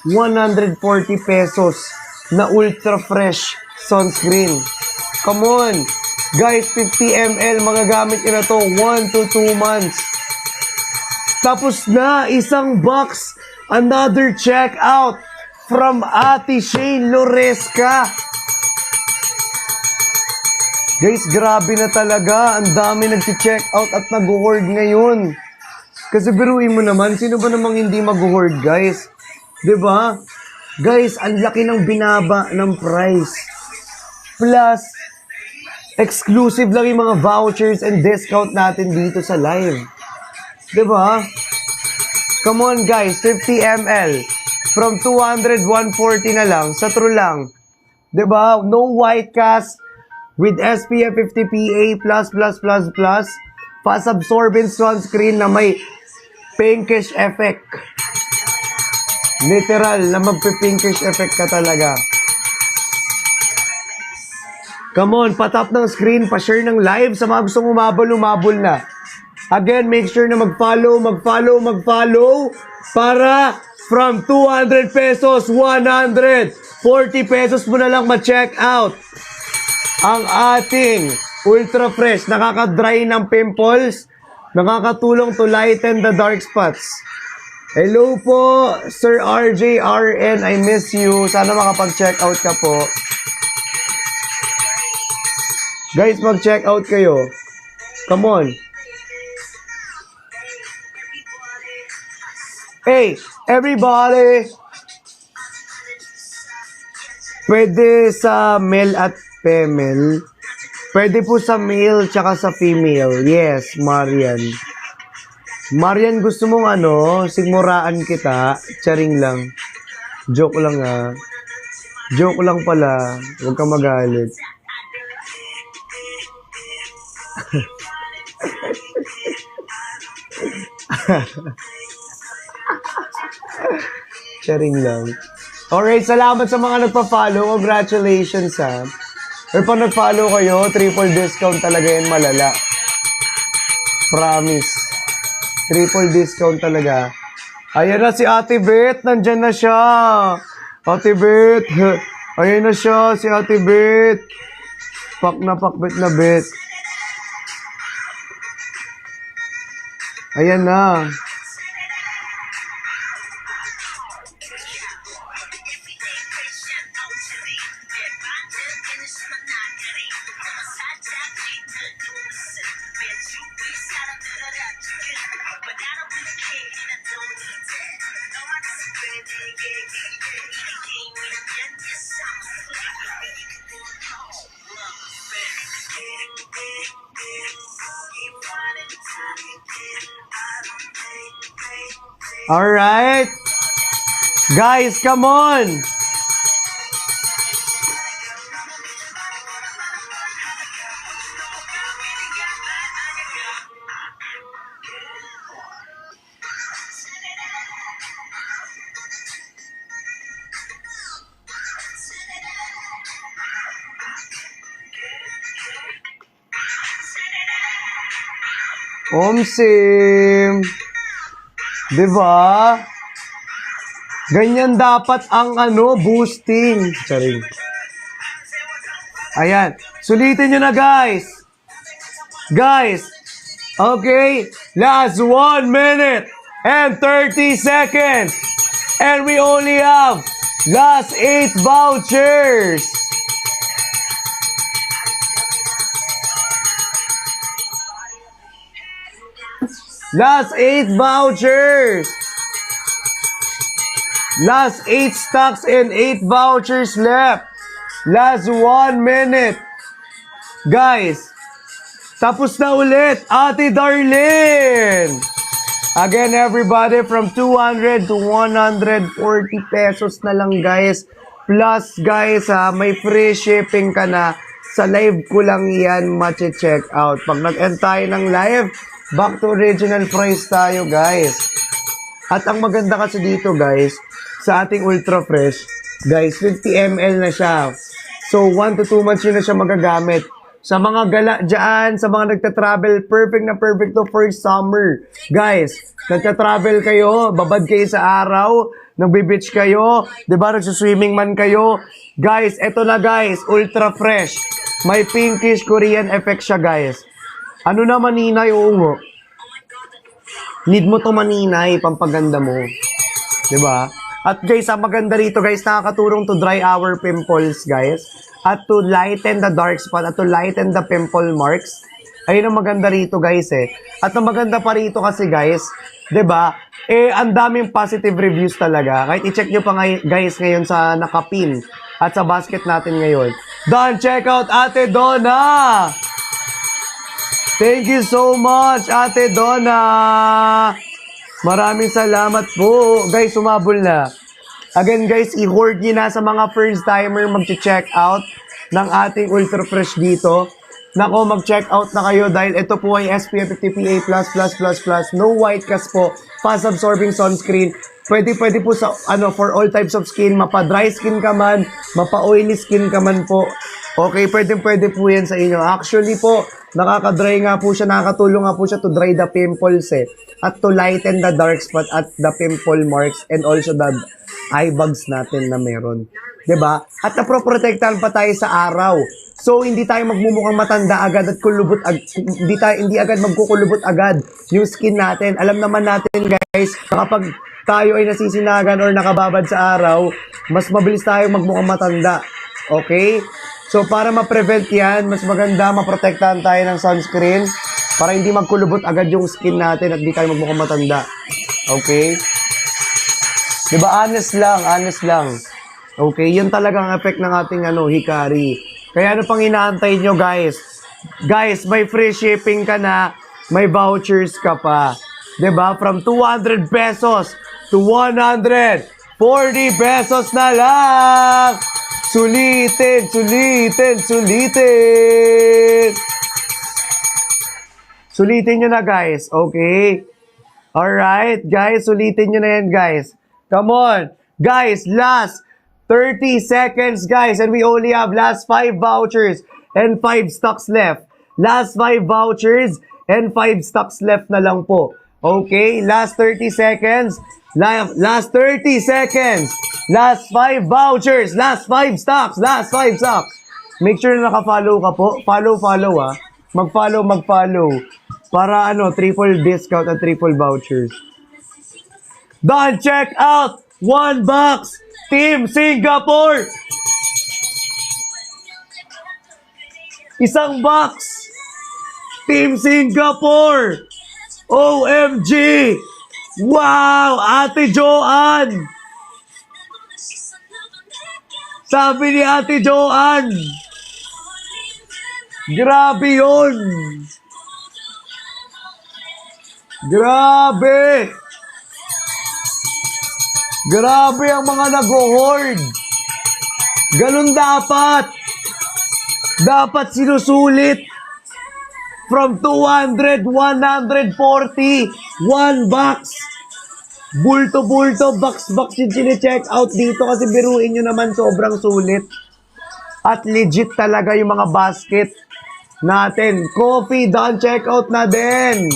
140 pesos na ultra fresh sunscreen. Come on. Guys, 50 ml, magagamit nyo na to 1 to 2 months. Tapos na, isang box, another checkout from Ate Shane Loresca. Guys, grabe na talaga. Ang dami nag-checkout at nag-hoard ngayon. Kasi biruin mo naman, sino ba namang hindi mag-hoard, guys? 'Di ba? Guys, ang laki ng binaba ng price. Plus, exclusive lang yung mga vouchers and discount natin dito sa live. 'Di ba? Come on, guys, 50 ml. From 200, 140 na lang. Sa true lang. 'Di ba? No white cast with SPF 50 PA++++. Fast absorbent sunscreen na may pinkish effect. Literal na magpi-pinkish effect ka talaga. Come on, patap ng screen, pa-share ng live sa mga gustong umabol na. Again, make sure na mag-follow para from 200 pesos, 140 pesos mo na lang ma-check out ang ating ultra fresh, nakaka-dry ng pimples, nakakatulong to lighten the dark spots. Hello po, Sir RJ RN, I miss you. Sana makapag-check out ka po. Guys, mag-check out kayo. Come on. Hey, everybody! Pwede sa male at female. Pwede po sa male tsaka sa female. Yes, Marian. Marian, gusto mong sigmuraan kita? Charing lang. Joke lang Joke lang pala. Huwag kang magalit. Charing lang. Alright, salamat sa mga nagpa-follow. Congratulations Or pag nag-follow kayo, triple discount talaga yan, malala. Promise. Triple discount talaga. Ayan na si Ate Beth. Nandyan na siya. Ate Beth. Ayan na siya, si Ate Beth. Pak na pakbet na Beth. Ayan na. Alright. Guys, come on. Omsim. Diba? Ganyan dapat ang boosting. Charing. Ayan. Sulitin nyo na, guys. Guys. Okay. Last 1 minute and 30 seconds. And we only have last 8 vouchers. Last 8 vouchers. Last 8 stocks and 8 vouchers left. Last 1 minute. Guys, tapos na ulit, Ate Darlene. Again, everybody, from 200 to 140 pesos na lang, guys. Plus, guys, may free shipping ka na. Sa live ko lang yan, check out. Pag nag-end tayo ng live, back to original price tayo, guys. At ang maganda kasi dito, guys, sa ating Ultra Fresh, guys, 50 ml na siya. So, 1 to 2 months yun na siya magagamit. Sa mga gala dyan, sa mga nagta-travel, perfect na perfect to for summer. Guys, nagta-travel kayo, babad kayo sa araw, nagbe-beach kayo, diba, nagsuswimming man kayo. Guys, eto na, guys, Ultra Fresh. May pinkish Korean effect siya, guys. Ano na maninay, oo. Need mo to maninay, pampaganda mo. Diba? At guys, ang maganda rito, guys, nakakatulong to dry our pimples, guys. At to lighten the dark spot, at to lighten the pimple marks. Ayun ang maganda rito, guys, eh. At ang maganda pa rito kasi, guys, diba? Ang daming positive reviews talaga. Kahit i-check nyo pa, guys, ngayon sa nakapin at sa basket natin ngayon. Done, check out Ate Donna! Thank you so much, Ate Donna. Maraming salamat po. Guys, sumabol na. Again, guys, i-hoard nyo na sa mga first timer mag-check out ng ating Ultra Fresh dito. Nako, mag-check out na kayo dahil ito po ay SPF 50 PA+++++. No white cast po. Fast-absorbing sunscreen. Pwede po sa, for all types of skin. Mapa-dry skin ka man, mapa-oily skin ka man po. Okay, pwede po yan sa inyo. Actually po, nakaka-dry nga po siya, nakakatulong nga po siya to dry the pimples at to lighten the dark spot at the pimple marks and also the eye bags natin na meron. 'Di ba? At naproprotektahan pa tayo sa araw. So, hindi tayo magmumukhang matanda agad at hindi agad magkukulubot agad yung skin natin. Alam naman natin, guys, kapag tayo ay nasisinagan or nakababad sa araw, mas mabilis tayong magmukhang matanda. Okay? So, para ma-prevent yan, mas maganda maprotektahan tayo ng sunscreen para hindi magkulubot agad yung skin natin at hindi tayo magmukhang matanda. Okay? Diba? Honest lang. Okay? Yun talaga ang effect ng ating hikari. Kaya ano pang inaantay nyo, guys? Guys, may free shipping ka na, may vouchers ka pa. Diba? From 200 pesos to 140 pesos na lang! Sulitin! Sulitin nyo na, guys. Okay? Alright, guys. Sulitin nyo na yan, guys. Come on. Guys, last 30 seconds, guys. And we only have last 5 vouchers and 5 stocks left. Last 5 vouchers and 5 stocks left na lang po. Okay? Last 30 seconds. Last 30 seconds. Last 5 vouchers. Last 5 stocks. Last 5 stocks. Make sure na naka-follow ka po. Follow, ah. Mag-follow. Para triple discount at triple vouchers. Done, check out! 1 box! Team Singapore! Isang box! Team Singapore! OMG! Wow! Ate Joanne! Sabi ni Ate Joanne! Grabe yun! Grabe! Grabe ang mga nag-hoard! Ganun dapat! Dapat sinusulit! From 200, 140, 1 box! Bulto-bulto, box-box yung chine-check out dito kasi biruin nyo naman sobrang sulit. At legit talaga yung mga basket natin. Coffee, done check out na din.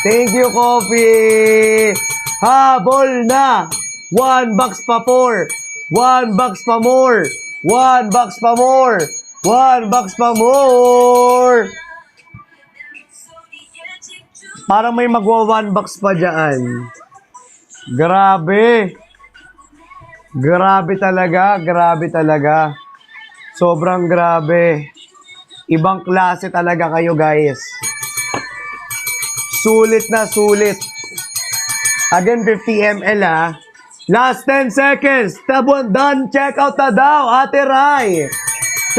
Thank you, Coffee. Habol na. 1 box pa 4. 1 box pa more. 1 box pa more. 1 box pa more. Parang may magwa 1 box pa dyan. Grabe. Grabe talaga. Grabe talaga. Sobrang grabe. Ibang klase talaga kayo, guys. Sulit na sulit. Again, 50 ml Last 10 seconds. Tabon, done. Check out na daw, Ate Rai.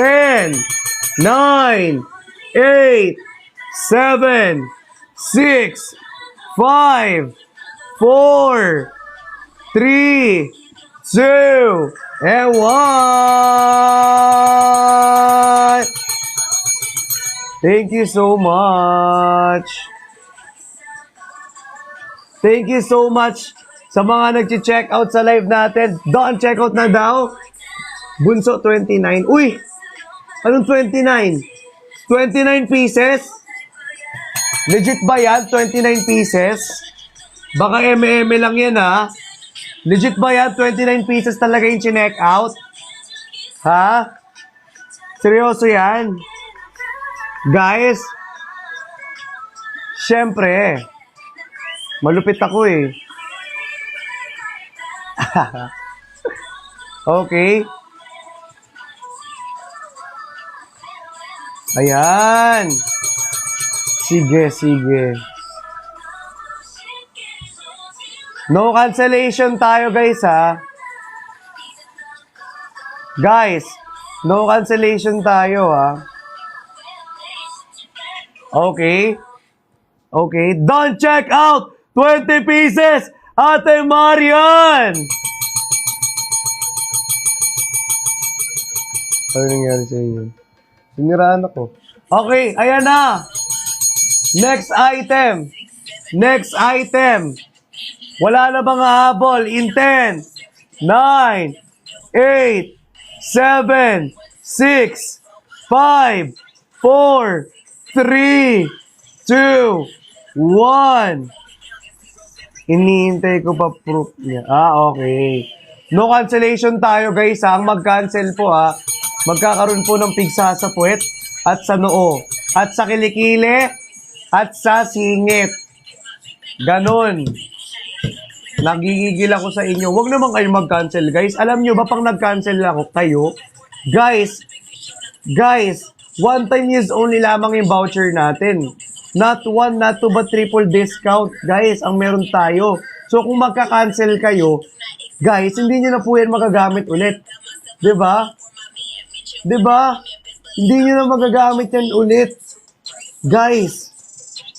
10, 9, 8, 7, 6, 5, 4, 3, 2, and 1. Thank you so much. Thank you so much sa mga nag-check out sa live natin. Doon, check out na daw. Bunso, 29. Uy! Anong 29? 29 pieces? Legit ba yan? 29 pieces? Baka eme lang yan, ha? Legit ba yan? 29 pieces talaga yung chinek out? Ha? Seryoso yan? Guys, syempre, malupit ako eh. Okay. Ayan. Sige, sige. No cancellation tayo, guys, ha? Guys, no cancellation tayo, ha? Okay. Okay. Don't check out! 20 pieces! Ate Marian! Ano nangyari sa inyo? Siniraan ako. Okay, ayan na! Next item! Next item! Wala na bang habol? In 10, 9, 8, 7, 6, 5, 4, 3, 2, 1. Iniintay ko pa proof niya. Okay. No cancellation tayo, guys, ha? Ang mag-cancel po, ha? Magkakaroon po ng pigsa sa puwet at sa noo. At sa kilikili at sa singit. Ganon. Nagigigil ako sa inyo. Huwag naman kayo mag-cancel, guys. Alam nyo ba pang nag-cancel ako kayo? Guys, 1 time use only lamang yung voucher natin. Not 1, not 2, but triple discount, guys, ang meron tayo. So, kung magka-cancel kayo, guys, hindi nyo na po yan magagamit ulit. 'Di ba? 'Di ba? Hindi nyo na magagamit yan ulit. Guys,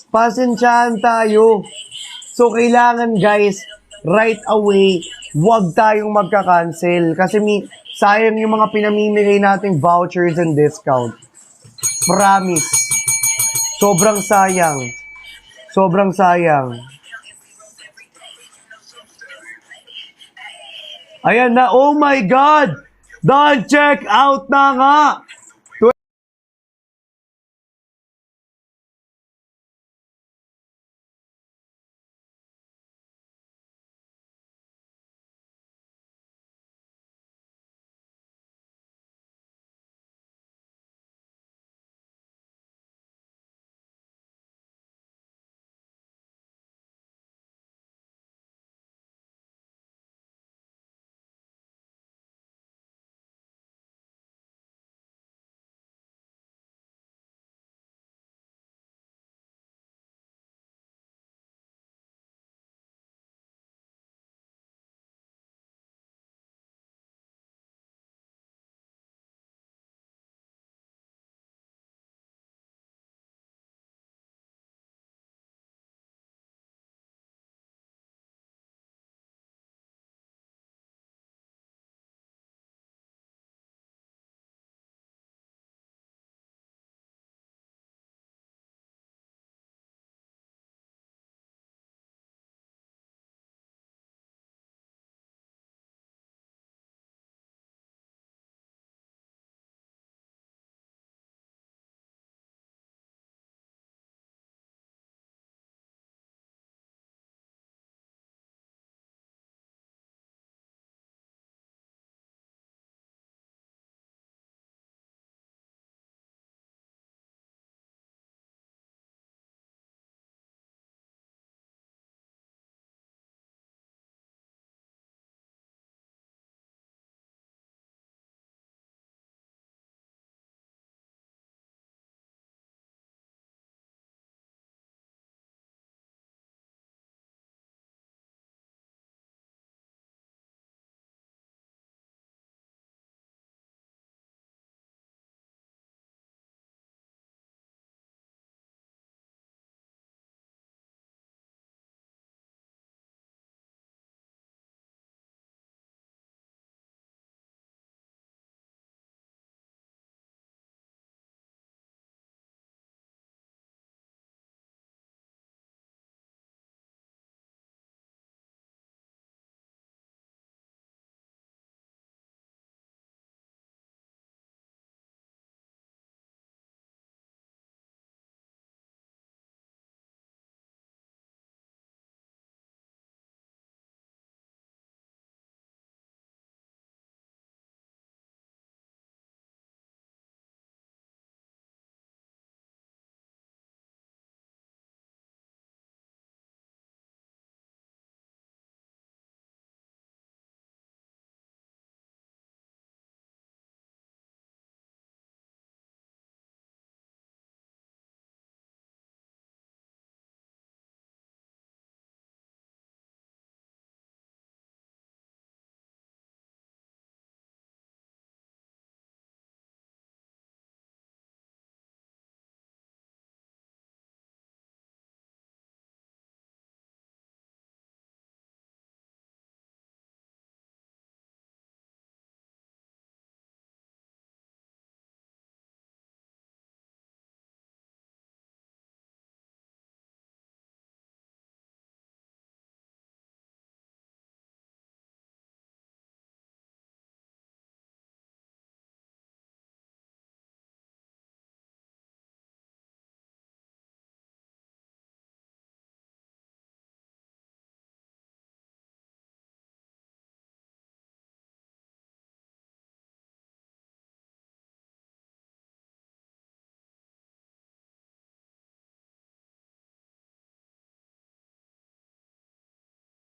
pasensyahan tayo. So, kailangan, guys, right away, huwag tayong magka-cancel. Kasi sayang yung mga pinamimigay nating vouchers and discount. Promise. Sobrang sayang. Sobrang sayang. Ayan na. Oh my God! Done check out na nga!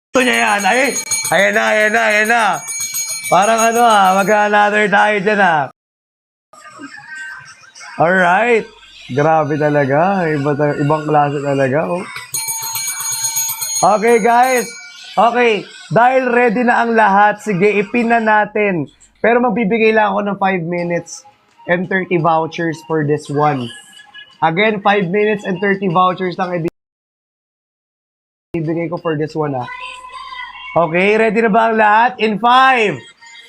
Gusto niya yan. Ay, ayan na. Parang ano mag-another tayo dyan Alright. Grabe talaga. Ibang klase talaga. Oh. Okay, guys. Okay. Dahil ready na ang lahat, sige, ipin na natin. Pero magbibigay lang ako ng 5 minutes and 30 vouchers for this one. Again, 5 minutes and 30 vouchers lang ibibigay ko for this one Okay, ready na ba ang lahat? In 5,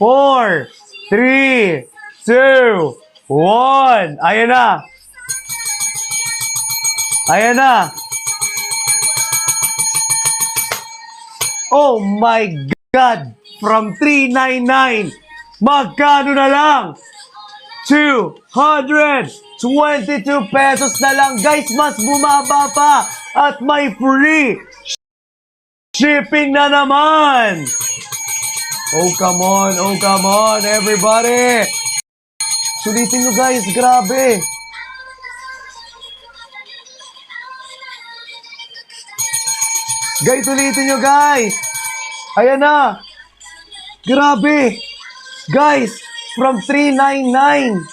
4, 3, 2, 1. Ayan na. Ayan na. Oh my God! From 399, magkano na lang? 222 pesos na lang. Guys, mas bumaba pa. At may free shipping na naman. Oh, come on, everybody. Sulitin nyo, guys. Grabe. Guys, ulitin nyo, guys. Ayan na. Grabe. Guys, from 399.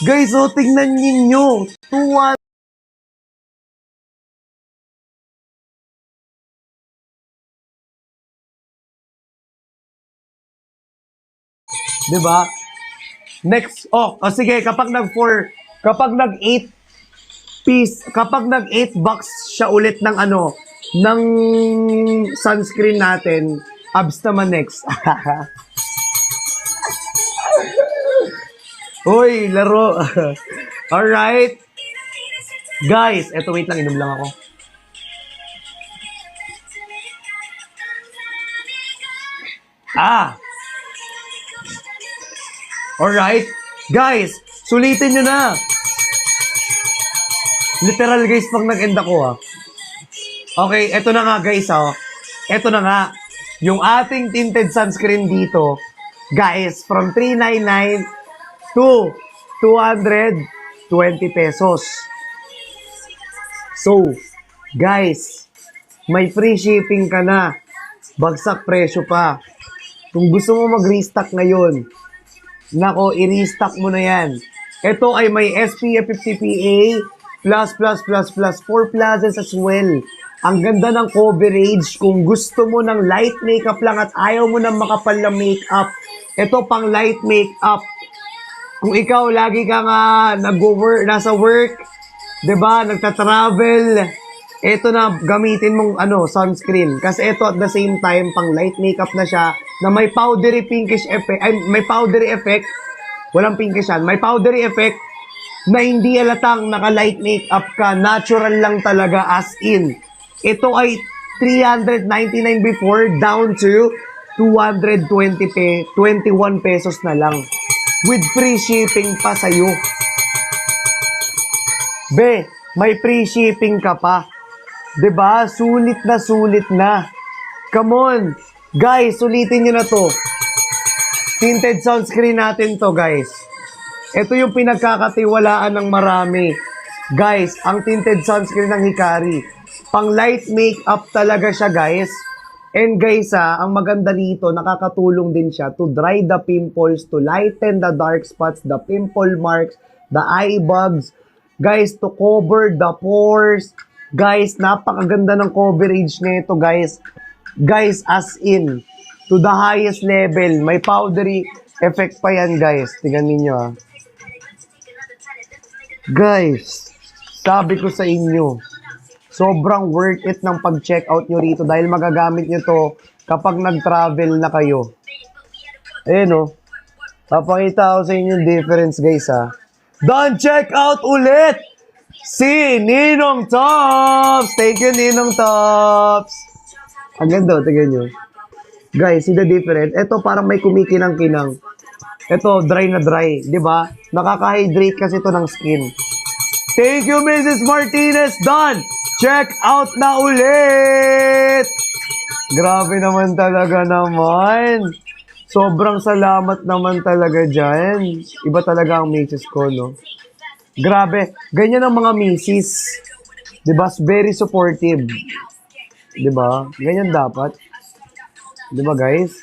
Guys, tingnan ninyo. 200. Diba? Next, sige, kapag nag 8 bucks siya ulit ng ng sunscreen natin, abs naman next. Uy, laro. Alright. Guys, eto wait lang, inom lang ako. Alright. Guys, sulitin nyo na. Literal guys, pag nag-end ako Okay, eto na nga guys Eto na nga. Yung ating tinted sunscreen dito, guys, from 399 to 220 pesos. So, guys, may free shipping ka na. Bagsak presyo pa. Kung gusto mo mag-restock ngayon, nako, i-restock mo na yan. Ito ay may SPF 50 PA+++++, 4 pluses as well. Ang ganda ng coverage. Kung gusto mo ng light makeup lang at ayaw mo ng makapal na makeup, ito pang light makeup. Kung ikaw lagi ka nga nasa work, 'di ba, nagta-travel, ito na gamitin mong sunscreen. Kasi ito at the same time pang light makeup na siya na may powdery pinkish effect, may powdery effect. Walang pinkish yan. May powdery effect na hindi halatang naka-light makeup ka. Natural lang talaga as in. Ito ay 399 before down to 221 pesos na lang. With free shipping pa sa'yo. Be, may free shipping ka pa. 'Di ba? Sulit na. Come on. Guys, sulitin nyo na to. Tinted sunscreen natin to, guys. Ito yung pinagkakatiwalaan ng marami. Guys, ang tinted sunscreen ng Hikari. Pang light makeup talaga siya, guys. And guys, ang maganda dito, nakakatulong din siya to dry the pimples, to lighten the dark spots, the pimple marks, the eye bags. Guys, to cover the pores. Guys, napakaganda ng coverage nito, guys. Guys, as in, to the highest level. May powdery effect pa yan, guys. Tingnan ninyo, Guys, sabi ko sa inyo, sobrang worth it ng pag-check out nyo rito dahil magagamit nyo to kapag nag-travel na kayo. Ayan papakita ko sa inyo yung difference, guys, Don't check out ulit si Ninong Tops! Thank you, Ninong Tops! Ang ganda, tingnan nyo. Guys, see the difference? Ito parang may kumikinang-kinang. Ito, dry na dry. Di ba? Nakaka-hydrate kasi ito ng skin. Thank you, Mrs. Martinez. Done! Check out na ulit! Grabe naman talaga naman. Sobrang salamat naman talaga dyan. Iba talaga ang misis ko, no? Grabe. Ganyan ang mga misis. Diba? Very supportive. 'Di ba? Ganyan dapat. 'Di ba, guys?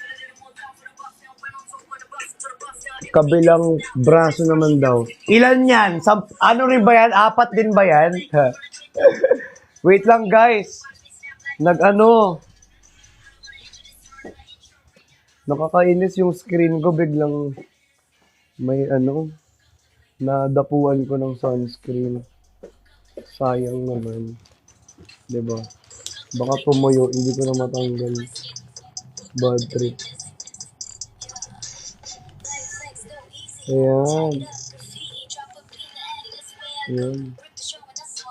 Kabilang braso naman daw. Ilan yan? Ano rin ba yan? 4 din ba yan? Wait lang, guys. Nakakainis yung screen ko. Biglang may nadapuan ko ng sunscreen. Sayang naman. 'Di ba? Baka tumuyo, hindi ko na matanggal. Bad trip. Ayan. Ayan.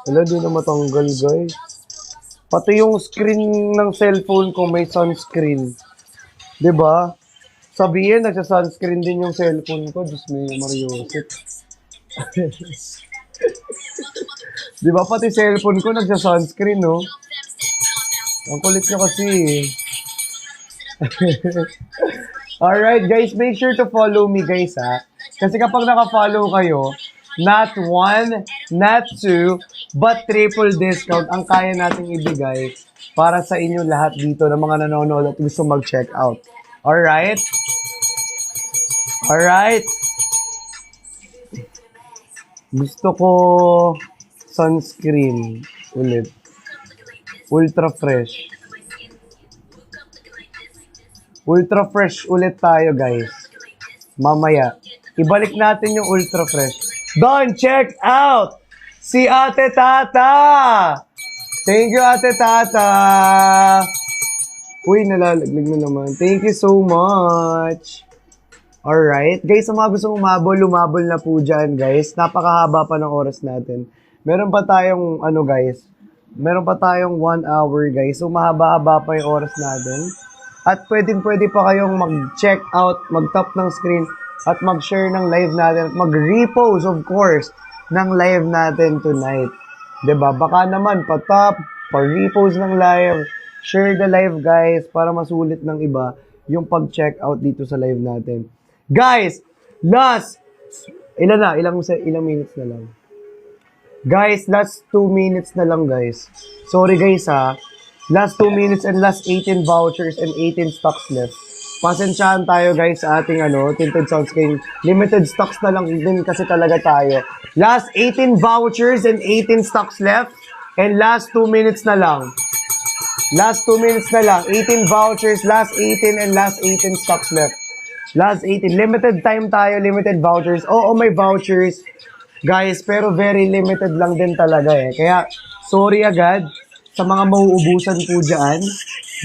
Wala, di na matanggal, guys. Pati yung screen ng cellphone ko may sunscreen. 'Di ba? Sabihin, nagsa-sunscreen din yung cellphone ko. Diyos mo, Mariosip. 'Di ba, pati cellphone ko nagsa-sunscreen, no? Ang kulit nyo kasi, eh. Alright, guys, make sure to follow me, guys, ha? Kasi kapag naka-follow kayo, not 1, not 2, but triple discount ang kaya nating ibigay para sa inyo lahat dito ng mga nanonood at gusto mag-check out. Alright? Alright? Gusto ko sunscreen ulit. Ultra fresh. Ultra fresh ulit tayo, guys. Mamaya. Ibalik natin yung ultra fresh. Don, check out! Si Ate Tata! Thank you, Ate Tata! Uy, nalalaglag na naman. Thank you so much! Alright. Guys, sa mga gustong lumabol na po dyan, guys. Napakahaba pa ng oras natin. Meron pa tayong, guys. Meron pa tayong 1 hour, guys. So, mahaba-haba pa yung oras natin. At pwede pa kayong mag-check out, mag-tap ng screen, at mag-share ng live natin, at mag-repost, of course, ng live natin tonight. 'Di ba? Baka naman, pa-tap, pa-repost ng live, share the live, guys, para masulit ng iba yung pag-check out dito sa live natin. Guys, ilang minutes na lang. Guys, last 2 minutes na lang, guys. Sorry, guys, ha. Last 2 minutes and last 18 vouchers and 18 stocks left. Pasensyahan tayo, guys, sa ating Tinted Sunscreen. Limited stocks na lang din kasi talaga tayo. Last 18 vouchers and 18 stocks left. And last 2 minutes na lang. Last 2 minutes na lang. 18 vouchers, last 18 and last 18 stocks left. Last 18. Limited time tayo, limited vouchers. Oo, may vouchers, guys, pero very limited lang din talaga, eh. Kaya, sorry agad sa mga mauubusan po dyan.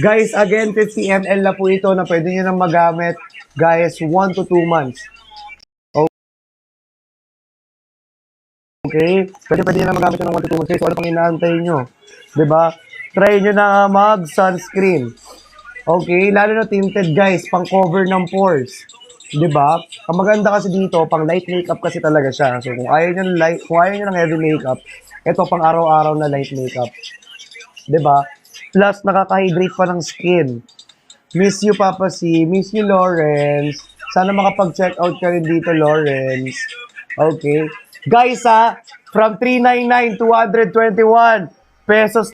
Guys, again, 50 ml na po ito na pwede nyo nang magamit. Guys, 1 to 2 months. Okay? Pwede nyo nang magamit ito ng 1 to 2 months. So, ano pang inaantay nyo? Diba? Try nyo na mag-sunscreen. Okay? Lalo na tinted, guys. Pang-cover ng pores. Diba? Ang maganda kasi dito, pang light makeup kasi talaga siya. So, kung ayaw nyo ng heavy makeup, ito pang araw-araw na light makeup. 'Di ba? Plus, nakaka-hydrate pa ng skin. Miss you, Papa C. Miss you, Lawrence. Sana makapag-check out ka rin dito, Lawrence. Okay. Guys, from 399, 221 pesos